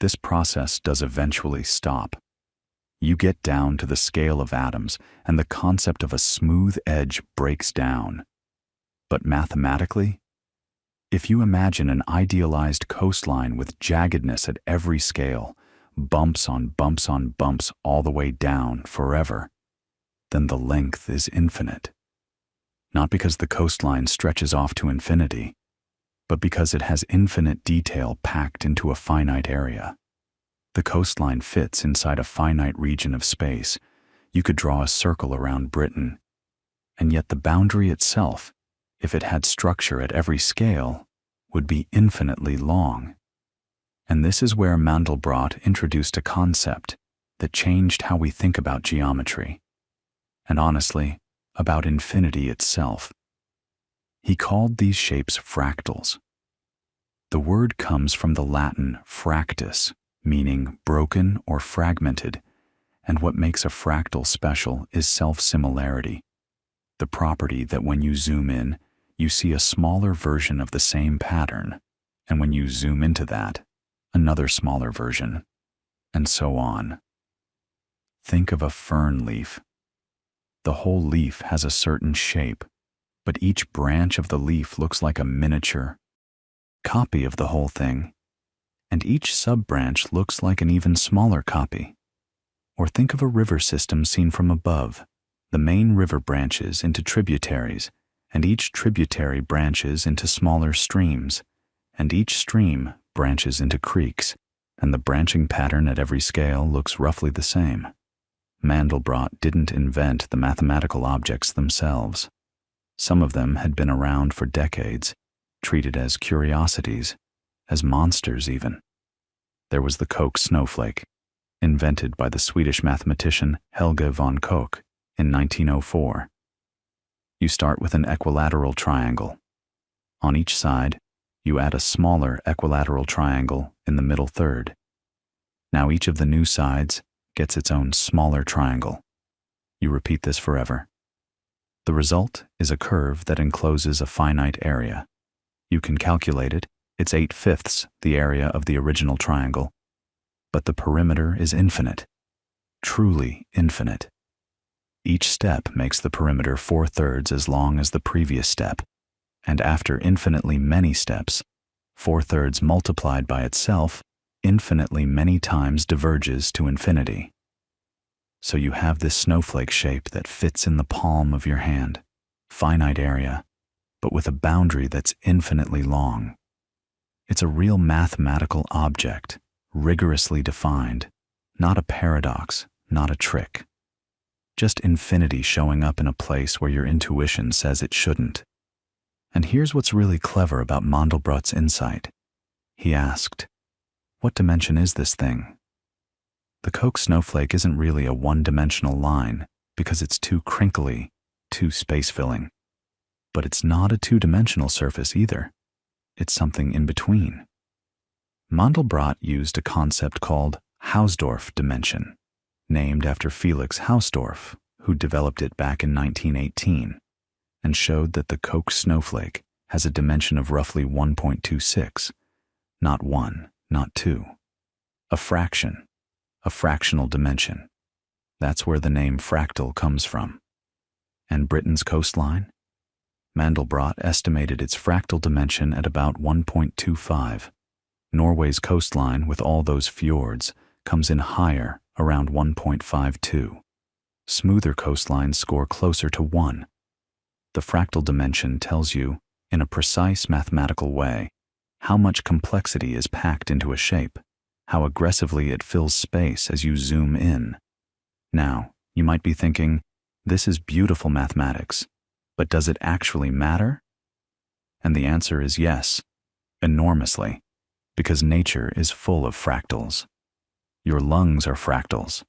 this process does eventually stop. You get down to the scale of atoms, and the concept of a smooth edge breaks down. But mathematically, if you imagine an idealized coastline with jaggedness at every scale, bumps on bumps on bumps all the way down forever, then the length is infinite. Not because the coastline stretches off to infinity, but because it has infinite detail packed into a finite area. The coastline fits inside a finite region of space. You could draw a circle around Britain, and yet the boundary itself, if it had structure at every scale, would be infinitely long. And this is where Mandelbrot introduced a concept that changed how we think about geometry, and honestly, about infinity itself. He called these shapes fractals. The word comes from the Latin fractus, meaning broken or fragmented, and what makes a fractal special is self-similarity, the property that when you zoom in, you see a smaller version of the same pattern, and when you zoom into that, another smaller version, and so on. Think of a fern leaf. The whole leaf has a certain shape, but each branch of the leaf looks like a miniature copy of the whole thing, and each sub-branch looks like an even smaller copy. Or think of a river system seen from above. The main river branches into tributaries, and each tributary branches into smaller streams, and each stream branches into creeks, and the branching pattern at every scale looks roughly the same. Mandelbrot didn't invent the mathematical objects themselves. Some of them had been around for decades, treated as curiosities, as monsters even. There was the Koch snowflake, invented by the Swedish mathematician Helge von Koch in 1904. You start with an equilateral triangle. On each side, you add a smaller equilateral triangle in the middle third. Now each of the new sides gets its own smaller triangle. You repeat this forever. The result is a curve that encloses a finite area. You can calculate it. It's 8/5 the area of the original triangle. But the perimeter is infinite. Truly infinite. Each step makes the perimeter 4/3 as long as the previous step. And after infinitely many steps, 4/3 multiplied by itself infinitely many times diverges to infinity. So you have this snowflake shape that fits in the palm of your hand, finite area, but with a boundary that's infinitely long. It's a real mathematical object, rigorously defined, not a paradox, not a trick. Just infinity showing up in a place where your intuition says it shouldn't. And here's what's really clever about Mandelbrot's insight. He asked, "What dimension is this thing?" The Koch snowflake isn't really a one-dimensional line because it's too crinkly, too space-filling. But it's not a two-dimensional surface either. It's something in between. Mandelbrot used a concept called Hausdorff dimension, named after Felix Hausdorff, who developed it back in 1918, and showed that the Koch snowflake has a dimension of roughly 1.26, not 1, not 2. A fraction, a fractional dimension. That's where the name fractal comes from. And Britain's coastline? Mandelbrot estimated its fractal dimension at about 1.25. Norway's coastline, with all those fjords, comes in higher, around 1.52. Smoother coastlines score closer to 1. The fractal dimension tells you, in a precise mathematical way, how much complexity is packed into a shape, how aggressively it fills space as you zoom in. Now, you might be thinking, this is beautiful mathematics, but does it actually matter? And the answer is yes, enormously, because nature is full of fractals. Your lungs are fractals.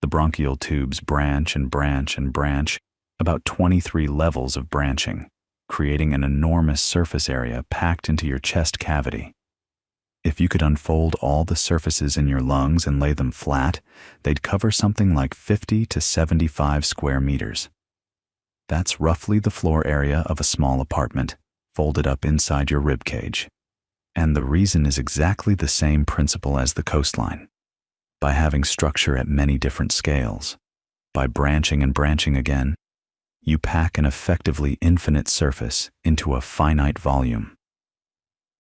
The bronchial tubes branch and branch and branch, about 23 levels of branching, creating an enormous surface area packed into your chest cavity. If you could unfold all the surfaces in your lungs and lay them flat, they'd cover something like 50 to 75 square meters. That's roughly the floor area of a small apartment, folded up inside your rib cage. And the reason is exactly the same principle as the coastline. By having structure at many different scales, by branching and branching again, you pack an effectively infinite surface into a finite volume.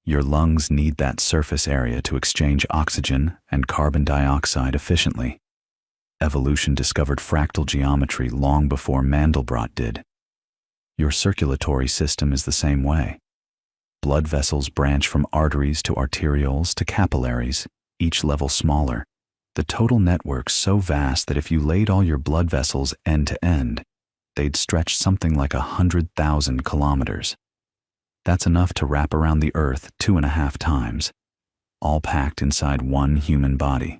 Your lungs need that surface area to exchange oxygen and carbon dioxide efficiently. Evolution discovered fractal geometry long before Mandelbrot did. Your circulatory system is the same way. Blood vessels branch from arteries to arterioles to capillaries, each level smaller. The total network's so vast that if you laid all your blood vessels end to end, they'd stretch something like 100,000 kilometers. That's enough to wrap around the Earth 2.5 times, all packed inside one human body.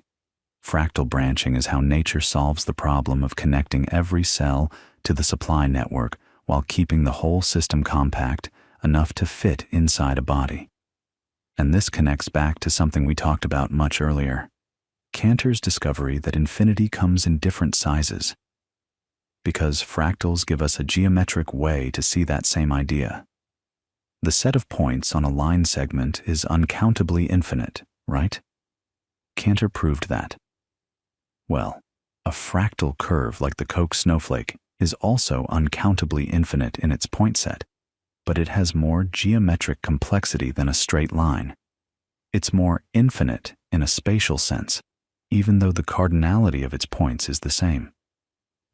Fractal branching is how nature solves the problem of connecting every cell to the supply network while keeping the whole system compact enough to fit inside a body. And this connects back to something we talked about much earlier, Cantor's discovery that infinity comes in different sizes. Because fractals give us a geometric way to see that same idea. The set of points on a line segment is uncountably infinite, right? Cantor proved that. Well, a fractal curve like the Koch snowflake is also uncountably infinite in its point set, but it has more geometric complexity than a straight line. It's more infinite in a spatial sense, even though the cardinality of its points is the same.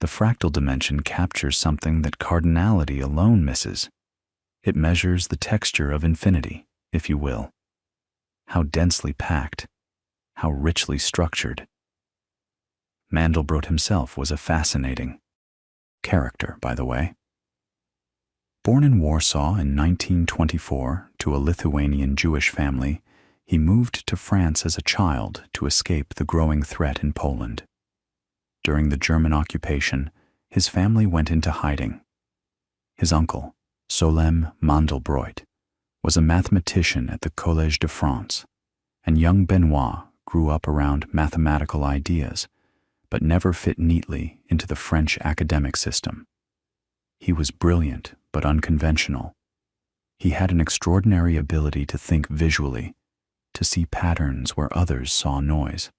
The fractal dimension captures something that cardinality alone misses. It measures the texture of infinity, if you will. How densely packed, how richly structured. Mandelbrot himself was a fascinating character, by the way. Born in Warsaw in 1924 to a Lithuanian Jewish family, he moved to France as a child to escape the growing threat in Poland. During the German occupation, his family went into hiding. His uncle, Solem Mandelbrot, was a mathematician at the Collège de France, and young Benoit grew up around mathematical ideas, but never fit neatly into the French academic system. He was brilliant but unconventional. He had an extraordinary ability to think visually, to see patterns where others saw noise.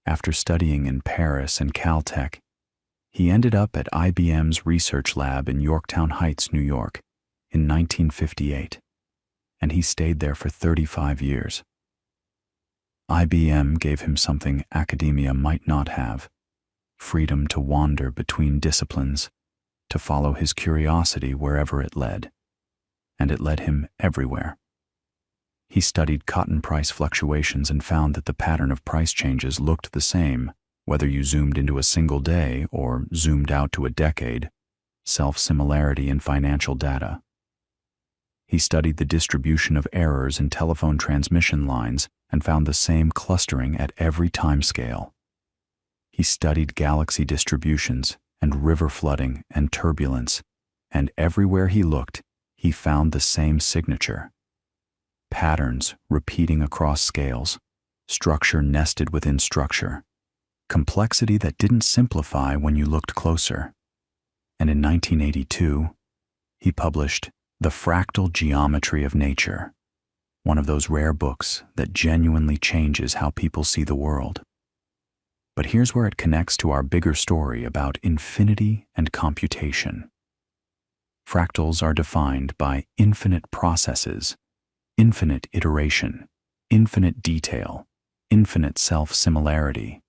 After studying in Paris and Caltech, he ended up at IBM's research lab in Yorktown Heights, New York, in 1958, and he stayed there for 35 years. IBM gave him something academia might not have: freedom to wander between disciplines, to follow his curiosity wherever it led, and it led him everywhere. He studied cotton price fluctuations and found that the pattern of price changes looked the same whether you zoomed into a single day or zoomed out to a decade, self-similarity in financial data. He studied the distribution of errors in telephone transmission lines and found the same clustering at every time scale. He studied galaxy distributions and river flooding and turbulence, and everywhere he looked, he found the same signature. Patterns repeating across scales, structure nested within structure, complexity that didn't simplify when you looked closer. And in 1982, he published The Fractal Geometry of Nature, one of those rare books that genuinely changes how people see the world. But here's where it connects to our bigger story about infinity and computation. Fractals are defined by infinite processes, infinite iteration, infinite detail, infinite self-similarity.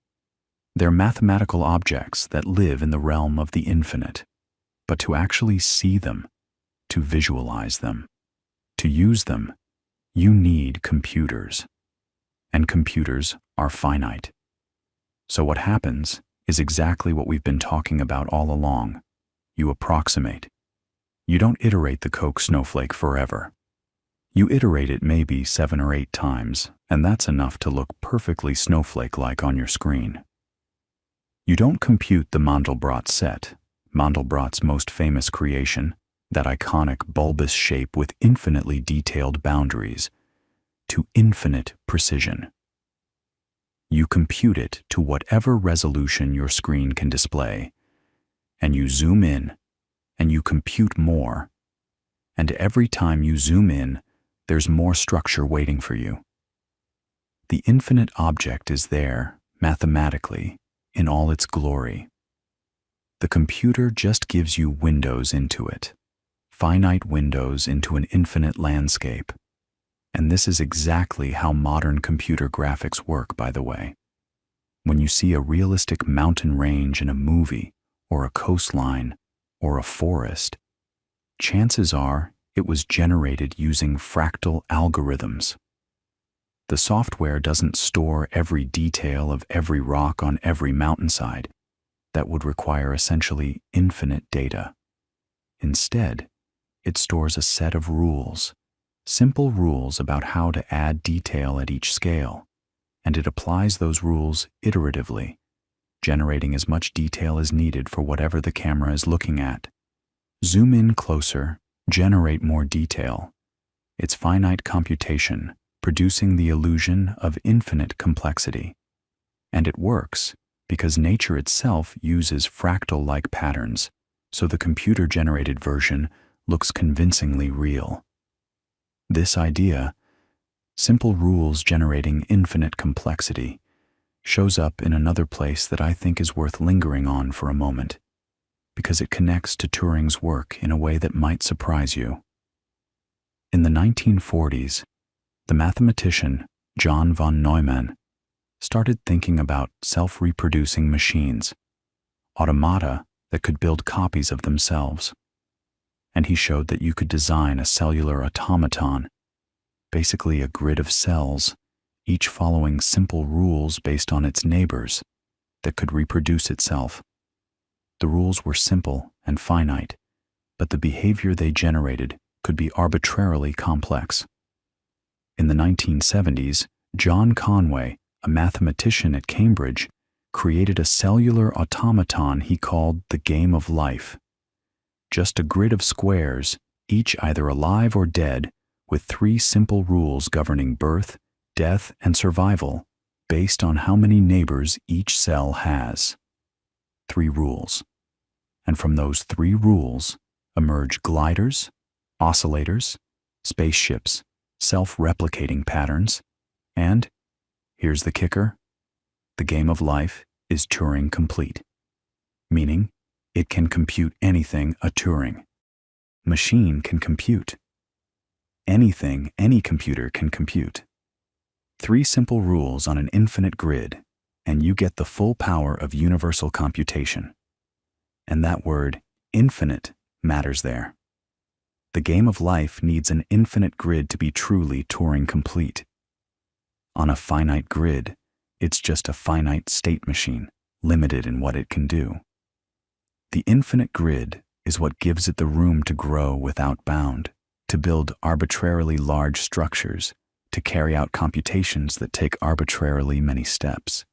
They're mathematical objects that live in the realm of the infinite. But to actually see them, to visualize them, to use them, you need computers. And computers are finite. So what happens is exactly what we've been talking about all along. You approximate. You don't iterate the Koch snowflake forever. You iterate it maybe 7 or 8 times, and that's enough to look perfectly snowflake-like on your screen. You don't compute the Mandelbrot set, Mandelbrot's most famous creation, that iconic bulbous shape with infinitely detailed boundaries, to infinite precision. You compute it to whatever resolution your screen can display, and you zoom in, and you compute more, and every time you zoom in, there's more structure waiting for you. The infinite object is there, mathematically, in all its glory. The computer just gives you windows into it, finite windows into an infinite landscape. And this is exactly how modern computer graphics work, by the way. When you see a realistic mountain range in a movie, or a coastline, or a forest, chances are it was generated using fractal algorithms. The software doesn't store every detail of every rock on every mountainside. That would require essentially infinite data. Instead, it stores a set of rules, simple rules about how to add detail at each scale, and it applies those rules iteratively, generating as much detail as needed for whatever the camera is looking at. Zoom in closer, generate more detail. It's finite computation, producing the illusion of infinite complexity. And it works because nature itself uses fractal-like patterns, so the computer-generated version looks convincingly real. This idea, simple rules generating infinite complexity, shows up in another place that I think is worth lingering on for a moment, because it connects to Turing's work in a way that might surprise you. In the 1940s, the mathematician John von Neumann started thinking about self-reproducing machines, automata that could build copies of themselves. And he showed that you could design a cellular automaton, basically a grid of cells, each following simple rules based on its neighbors, that could reproduce itself. The rules were simple and finite, but the behavior they generated could be arbitrarily complex. In the 1970s, John Conway, a mathematician at Cambridge, created a cellular automaton he called the game of life. Just a grid of squares, each either alive or dead, with 3 simple rules governing birth, death, and survival, based on how many neighbors each cell has. 3 rules. And from those 3 rules emerge gliders, oscillators, spaceships, self-replicating patterns, and, here's the kicker, the game of life is Turing complete, meaning it can compute anything a Turing machine can compute. Anything any computer can compute. 3 simple rules on an infinite grid, and you get the full power of universal computation. And that word, infinite, matters there. The game of life needs an infinite grid to be truly Turing complete. On a finite grid, it's just a finite state machine, limited in what it can do. The infinite grid is what gives it the room to grow without bound, to build arbitrarily large structures, to carry out computations that take arbitrarily many steps.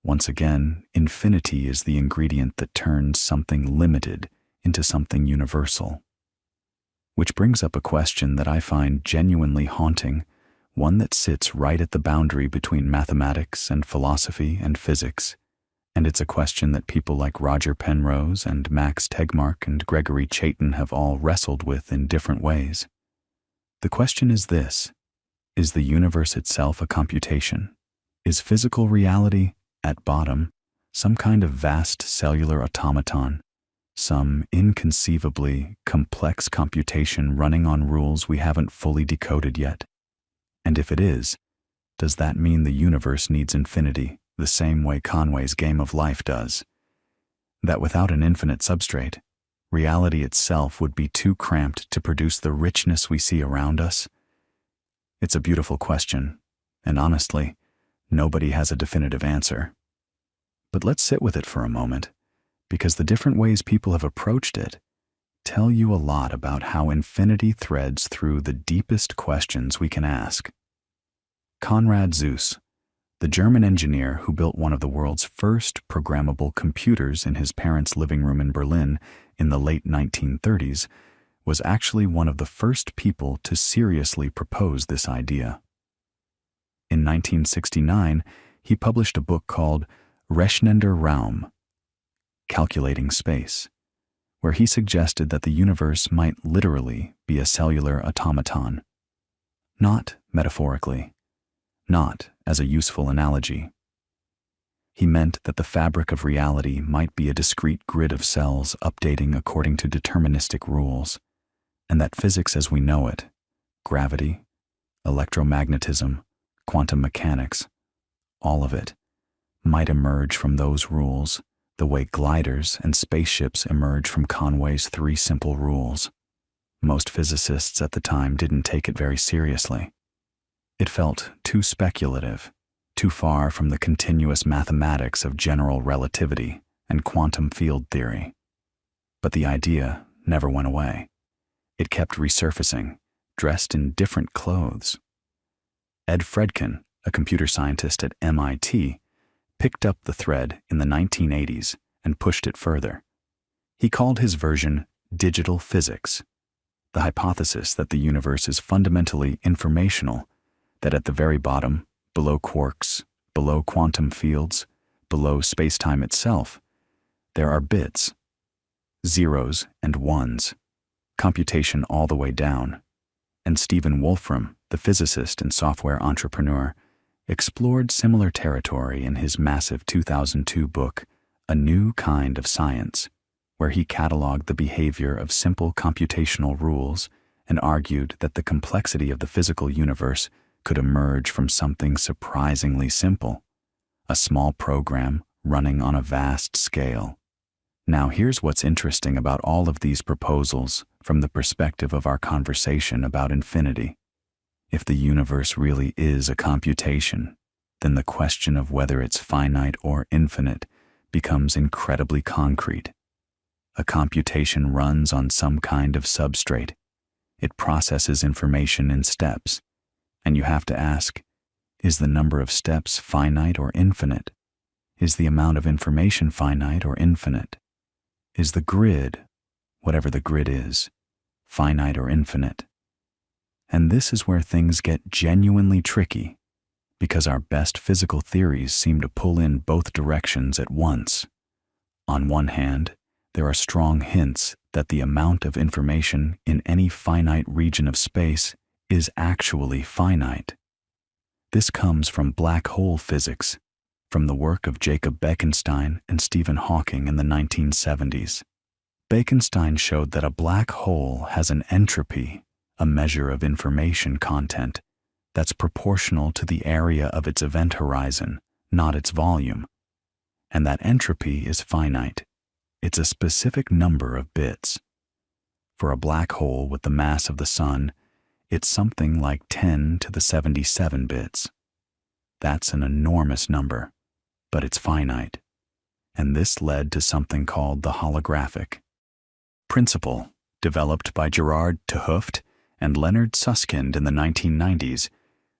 Once again, infinity is the ingredient that turns something limited into something universal. Which brings up a question that I find genuinely haunting, one that sits right at the boundary between mathematics and philosophy and physics. And it's a question that people like Roger Penrose and Max Tegmark and Gregory Chaitin have all wrestled with in different ways. The question is this: is the universe itself a computation? Is physical reality, at bottom, some kind of vast cellular automaton, some inconceivably complex computation running on rules we haven't fully decoded yet? And if it is, does that mean the universe needs infinity, the same way Conway's game of life does? That without an infinite substrate, reality itself would be too cramped to produce the richness we see around us? It's a beautiful question, and honestly, nobody has a definitive answer. But let's sit with it for a moment, because the different ways people have approached it tell you a lot about how infinity threads through the deepest questions we can ask. Konrad Zuse, The German engineer who built one of the world's first programmable computers in his parents' living room in Berlin in the late 1930s was actually one of the first people to seriously propose this idea. In 1969, he published a book called Rechnender Raum, Calculating Space, where he suggested that the universe might literally be a cellular automaton. Not metaphorically, not as a useful analogy. He meant that the fabric of reality might be a discrete grid of cells updating according to deterministic rules, and that physics as we know it, gravity, electromagnetism, quantum mechanics, all of it, might emerge from those rules the way gliders and spaceships emerge from Conway's 3 simple rules. Most physicists at the time didn't take it very seriously. It felt too speculative, too far from the continuous mathematics of general relativity and quantum field theory. But the idea never went away. It kept resurfacing, dressed in different clothes. Ed Fredkin, a computer scientist at MIT, picked up the thread in the 1980s and pushed it further. He called his version digital physics, the hypothesis that the universe is fundamentally informational, that at the very bottom, below quarks, below quantum fields, below space-time itself, there are bits, zeros and ones, computation all the way down. And Stephen Wolfram, the physicist and software entrepreneur, explored similar territory in his massive 2002 book, A New Kind of Science, where he cataloged the behavior of simple computational rules and argued that the complexity of the physical universe could emerge from something surprisingly simple, a small program running on a vast scale. Now here's what's interesting about all of these proposals from the perspective of our conversation about infinity. If the universe really is a computation, then the question of whether it's finite or infinite becomes incredibly concrete. A computation runs on some kind of substrate. It processes information in steps, and you have to ask, is the number of steps finite or infinite? Is the amount of information finite or infinite? Is the grid, whatever the grid is, finite or infinite? And this is where things get genuinely tricky, because our best physical theories seem to pull in both directions at once. On one hand, there are strong hints that the amount of information in any finite region of space is actually finite. This comes from black hole physics, from the work of Jacob Bekenstein and Stephen Hawking in the 1970s. Bekenstein showed that a black hole has an entropy, a measure of information content, that's proportional to the area of its event horizon, not its volume. And that entropy is finite. It's a specific number of bits. For a black hole with the mass of the Sun, it's something like 10 to the 77 bits. That's an enormous number, but it's finite. And this led to something called the holographic principle, developed by Gerard 't Hooft and Leonard Susskind in the 1990s,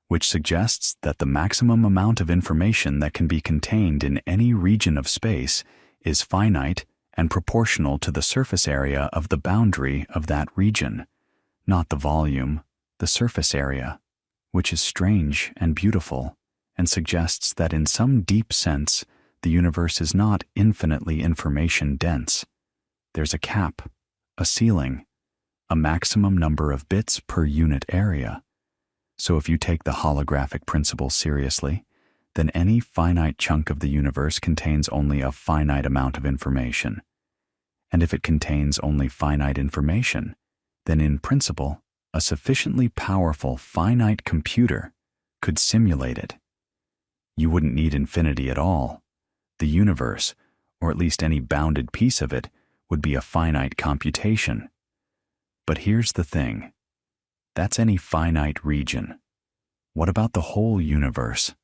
which suggests that the maximum amount of information that can be contained in any region of space is finite and proportional to the surface area of the boundary of that region, not the volume, the surface area, which is strange and beautiful and suggests that in some deep sense the universe is not infinitely information dense. There's a cap, a ceiling, a maximum number of bits per unit area. So if you take the holographic principle seriously, then any finite chunk of the universe contains only a finite amount of information. And if it contains only finite information, then in principle, a sufficiently powerful finite computer could simulate it. You wouldn't need infinity at all. The universe, or at least any bounded piece of it, would be a finite computation. But here's the thing. That's any finite region. What about the whole universe?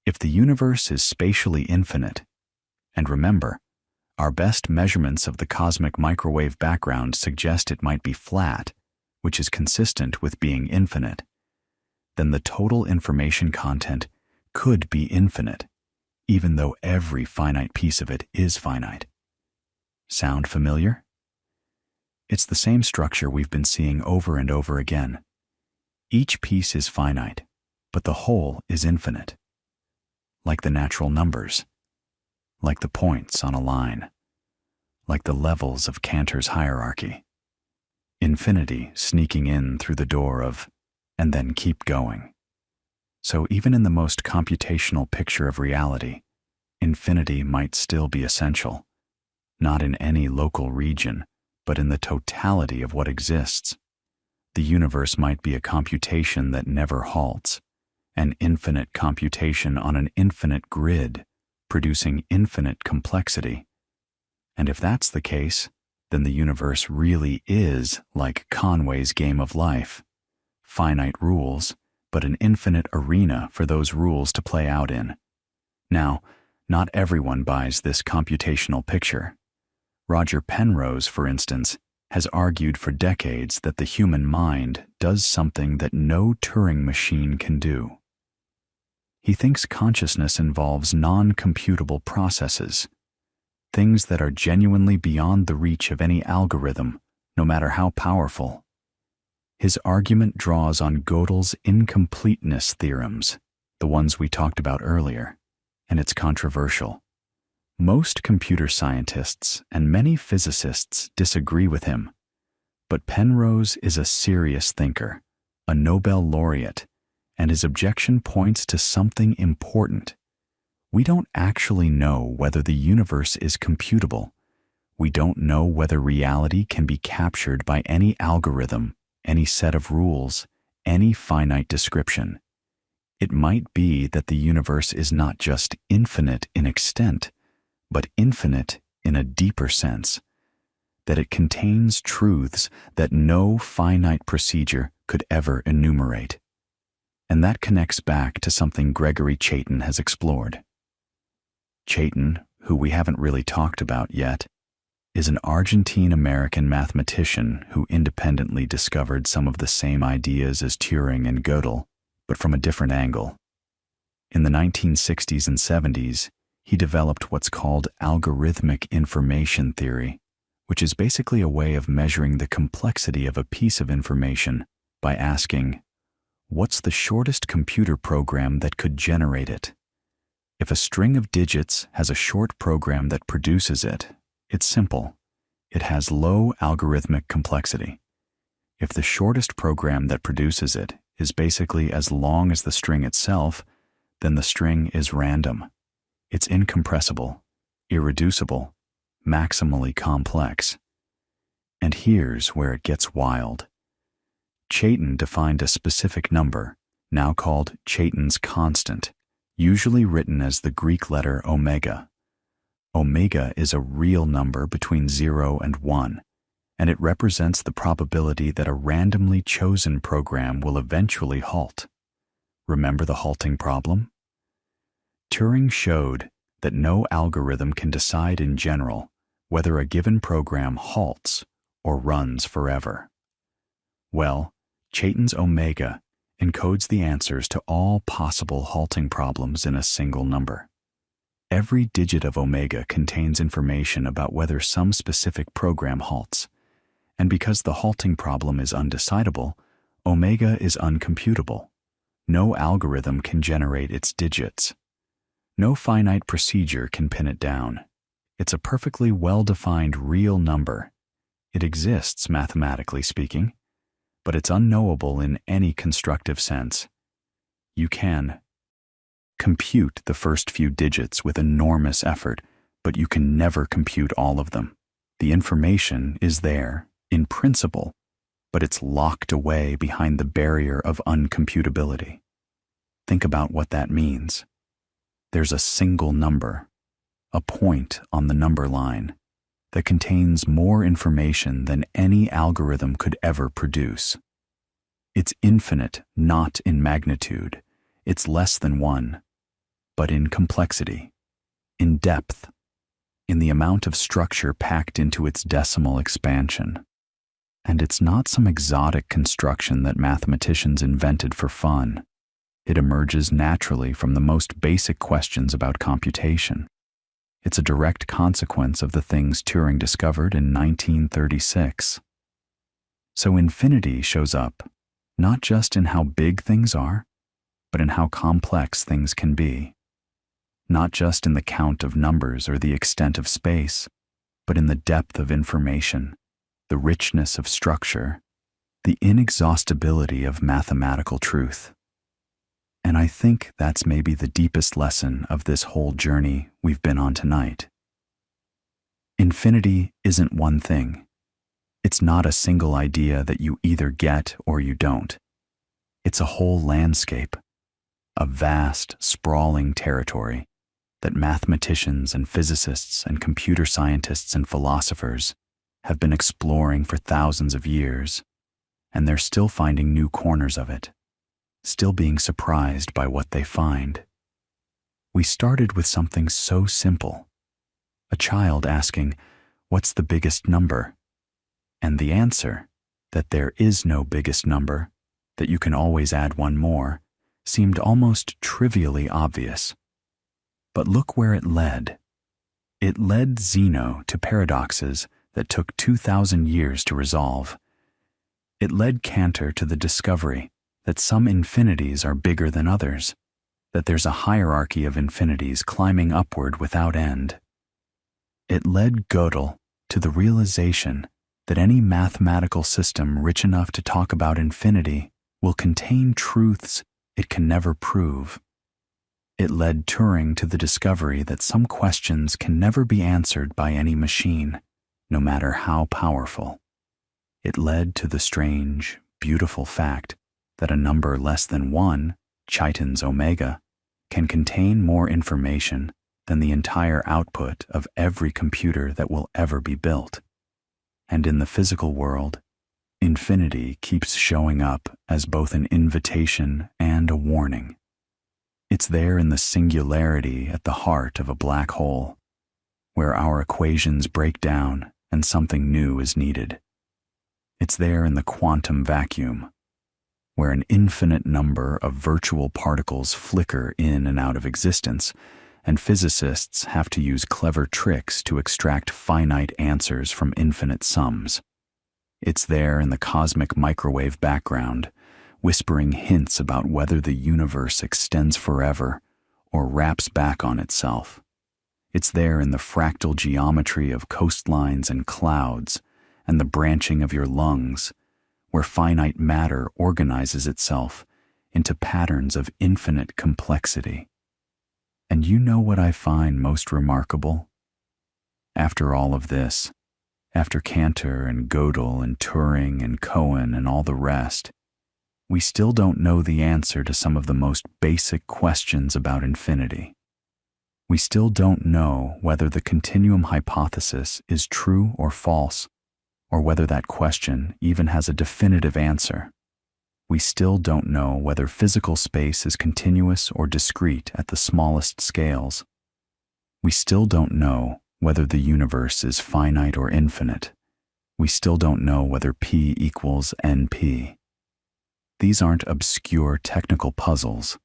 If the universe is spatially infinite, and remember, our best measurements of the cosmic microwave background suggest it might be flat, which is consistent with being infinite, then the total information content could be infinite, even though every finite piece of it is finite. Sound familiar? It's the same structure we've been seeing over and over again. Each piece is finite, but the whole is infinite. Like the natural numbers, like the points on a line, like the levels of Cantor's hierarchy. Infinity sneaking in through the door of, and then keep going. So even in the most computational picture of reality, infinity might still be essential, not in any local region, but in the totality of what exists. The universe might be a computation that never halts, an infinite computation on an infinite grid, producing infinite complexity. And if that's the case, then the universe really is like Conway's game of life. Finite rules, but an infinite arena for those rules to play out in. Now, not everyone buys this computational picture. Roger Penrose, for instance, has argued for decades that the human mind does something that no Turing machine can do. He thinks consciousness involves non-computable processes, things that are genuinely beyond the reach of any algorithm, no matter how powerful. His argument draws on Gödel's incompleteness theorems, the ones we talked about earlier, and it's controversial. Most computer scientists and many physicists disagree with him, but Penrose is a serious thinker, a Nobel laureate, and his objection points to something important. We don't actually know whether the universe is computable. We don't know whether reality can be captured by any algorithm, any set of rules, any finite description. It might be that the universe is not just infinite in extent, but infinite in a deeper sense, that it contains truths that no finite procedure could ever enumerate. And that connects back to something Gregory Chaitin has explored. Chaitin, who we haven't really talked about yet, is an Argentine-American mathematician who independently discovered some of the same ideas as Turing and Gödel, but from a different angle. In the 1960s and 70s, he developed what's called algorithmic information theory, which is basically a way of measuring the complexity of a piece of information by asking, what's the shortest computer program that could generate it? If a string of digits has a short program that produces it, it's simple. It has low algorithmic complexity. If the shortest program that produces it is basically as long as the string itself, then the string is random. It's incompressible, irreducible, maximally complex. And here's where it gets wild. Chaitin defined a specific number, now called Chaitin's constant, usually written as the Greek letter omega. Omega is a real number between 0 and 1, and it represents the probability that a randomly chosen program will eventually halt. Remember the halting problem? Turing showed that no algorithm can decide in general whether a given program halts or runs forever. Well, Chaitin's omega encodes the answers to all possible halting problems in a single number. Every digit of omega contains information about whether some specific program halts, and because the halting problem is undecidable, omega is uncomputable. No algorithm can generate its digits. No finite procedure can pin it down. It's a perfectly well-defined real number. It exists, mathematically speaking, but it's unknowable in any constructive sense. You can compute the first few digits with enormous effort, but you can never compute all of them. The information is there, in principle, but it's locked away behind the barrier of uncomputability. Think about what that means. There's a single number, a point on the number line, that contains more information than any algorithm could ever produce. It's infinite, not in magnitude. It's less than 1, but in complexity, in depth, in the amount of structure packed into its decimal expansion. And it's not some exotic construction that mathematicians invented for fun. It emerges naturally from the most basic questions about computation. It's a direct consequence of the things Turing discovered in 1936. So infinity shows up not just in how big things are, but in how complex things can be. Not just in the count of numbers or the extent of space, but in the depth of information, the richness of structure, the inexhaustibility of mathematical truth. And I think that's maybe the deepest lesson of this whole journey we've been on tonight. Infinity isn't one thing. It's not a single idea that you either get or you don't. It's a whole landscape, a vast, sprawling territory that mathematicians and physicists and computer scientists and philosophers have been exploring for thousands of years, and they're still finding new corners of it, still being surprised by what they find. We started with something so simple, a child asking, "What's the biggest number?" And the answer, that there is no biggest number, that you can always add one more, seemed almost trivially obvious. But look where it led. It led Zeno to paradoxes that took 2,000 years to resolve. It led Cantor to the discovery that some infinities are bigger than others, that there's a hierarchy of infinities climbing upward without end. It led Gödel to the realization that any mathematical system rich enough to talk about infinity will contain truths it can never prove. It led Turing to the discovery that some questions can never be answered by any machine, no matter how powerful. It led to the strange, beautiful fact that a number less than 1, Chaitin's omega, can contain more information than the entire output of every computer that will ever be built. And in the physical world, infinity keeps showing up as both an invitation and a warning. It's there in the singularity at the heart of a black hole, where our equations break down and something new is needed. It's there in the quantum vacuum, where an infinite number of virtual particles flicker in and out of existence, and physicists have to use clever tricks to extract finite answers from infinite sums. It's there in the cosmic microwave background, whispering hints about whether the universe extends forever or wraps back on itself. It's there in the fractal geometry of coastlines and clouds and the branching of your lungs, where finite matter organizes itself into patterns of infinite complexity. And you know what I find most remarkable? After all of this, after Cantor and Gödel and Turing and Cohen and all the rest, we still don't know the answer to some of the most basic questions about infinity. We still don't know whether the continuum hypothesis is true or false, or whether that question even has a definitive answer. We still don't know whether physical space is continuous or discrete at the smallest scales. We still don't know whether the universe is finite or infinite. We still don't know whether P equals NP. These aren't obscure technical puzzles.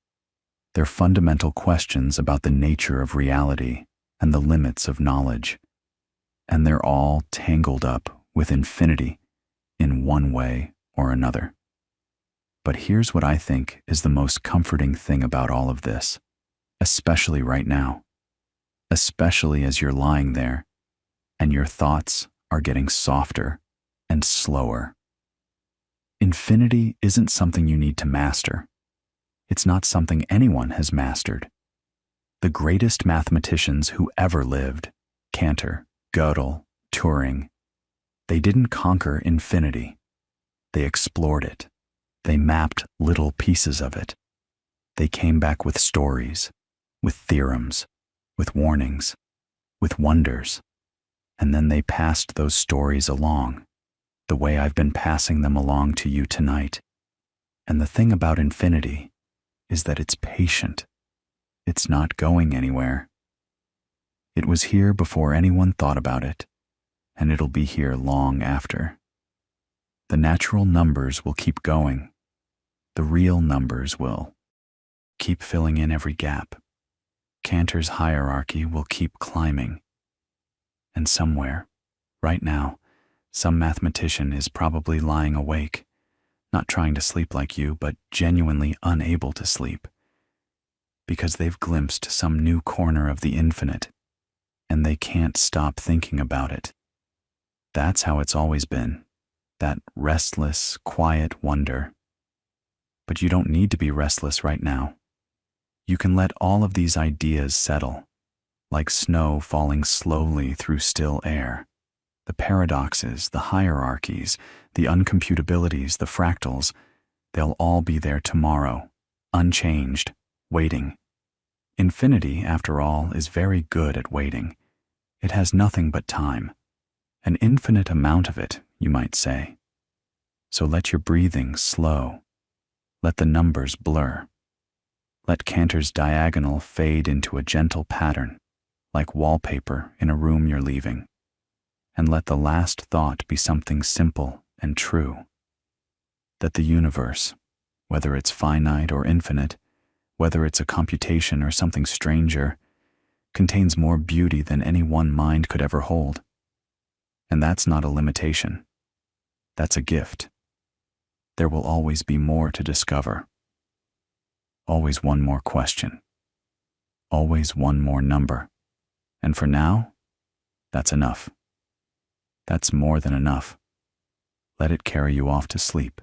They're fundamental questions about the nature of reality and the limits of knowledge. And they're all tangled up with infinity in one way or another. But here's what I think is the most comforting thing about all of this, especially right now, especially as you're lying there and your thoughts are getting softer and slower. Infinity isn't something you need to master. It's not something anyone has mastered. The greatest mathematicians who ever lived, Cantor, Gödel, Turing, they didn't conquer infinity. They explored it. They mapped little pieces of it. They came back with stories, with theorems, with warnings, with wonders, and then they passed those stories along, the way I've been passing them along to you tonight. And the thing about infinity is that it's patient. It's not going anywhere. It was here before anyone thought about it, and it'll be here long after. The natural numbers will keep going. The real numbers will. keep filling in every gap. Cantor's hierarchy will keep climbing. And somewhere, right now, some mathematician is probably lying awake, not trying to sleep like you, but genuinely unable to sleep, because they've glimpsed some new corner of the infinite, and they can't stop thinking about it. That's how it's always been, that restless, quiet wonder. But you don't need to be restless right now. You can let all of these ideas settle, like snow falling slowly through still air. The paradoxes, the hierarchies, the uncomputabilities, the fractals, they'll all be there tomorrow, unchanged, waiting. Infinity, after all, is very good at waiting. It has nothing but time. An infinite amount of it, you might say. So let your breathing slow. Let the numbers blur. Let Cantor's diagonal fade into a gentle pattern, like wallpaper in a room you're leaving. And let the last thought be something simple and true. That the universe, whether it's finite or infinite, whether it's a computation or something stranger, contains more beauty than any one mind could ever hold. And that's not a limitation. That's a gift. There will always be more to discover. Always one more question. Always one more number. And for now, that's enough. That's more than enough. Let it carry you off to sleep.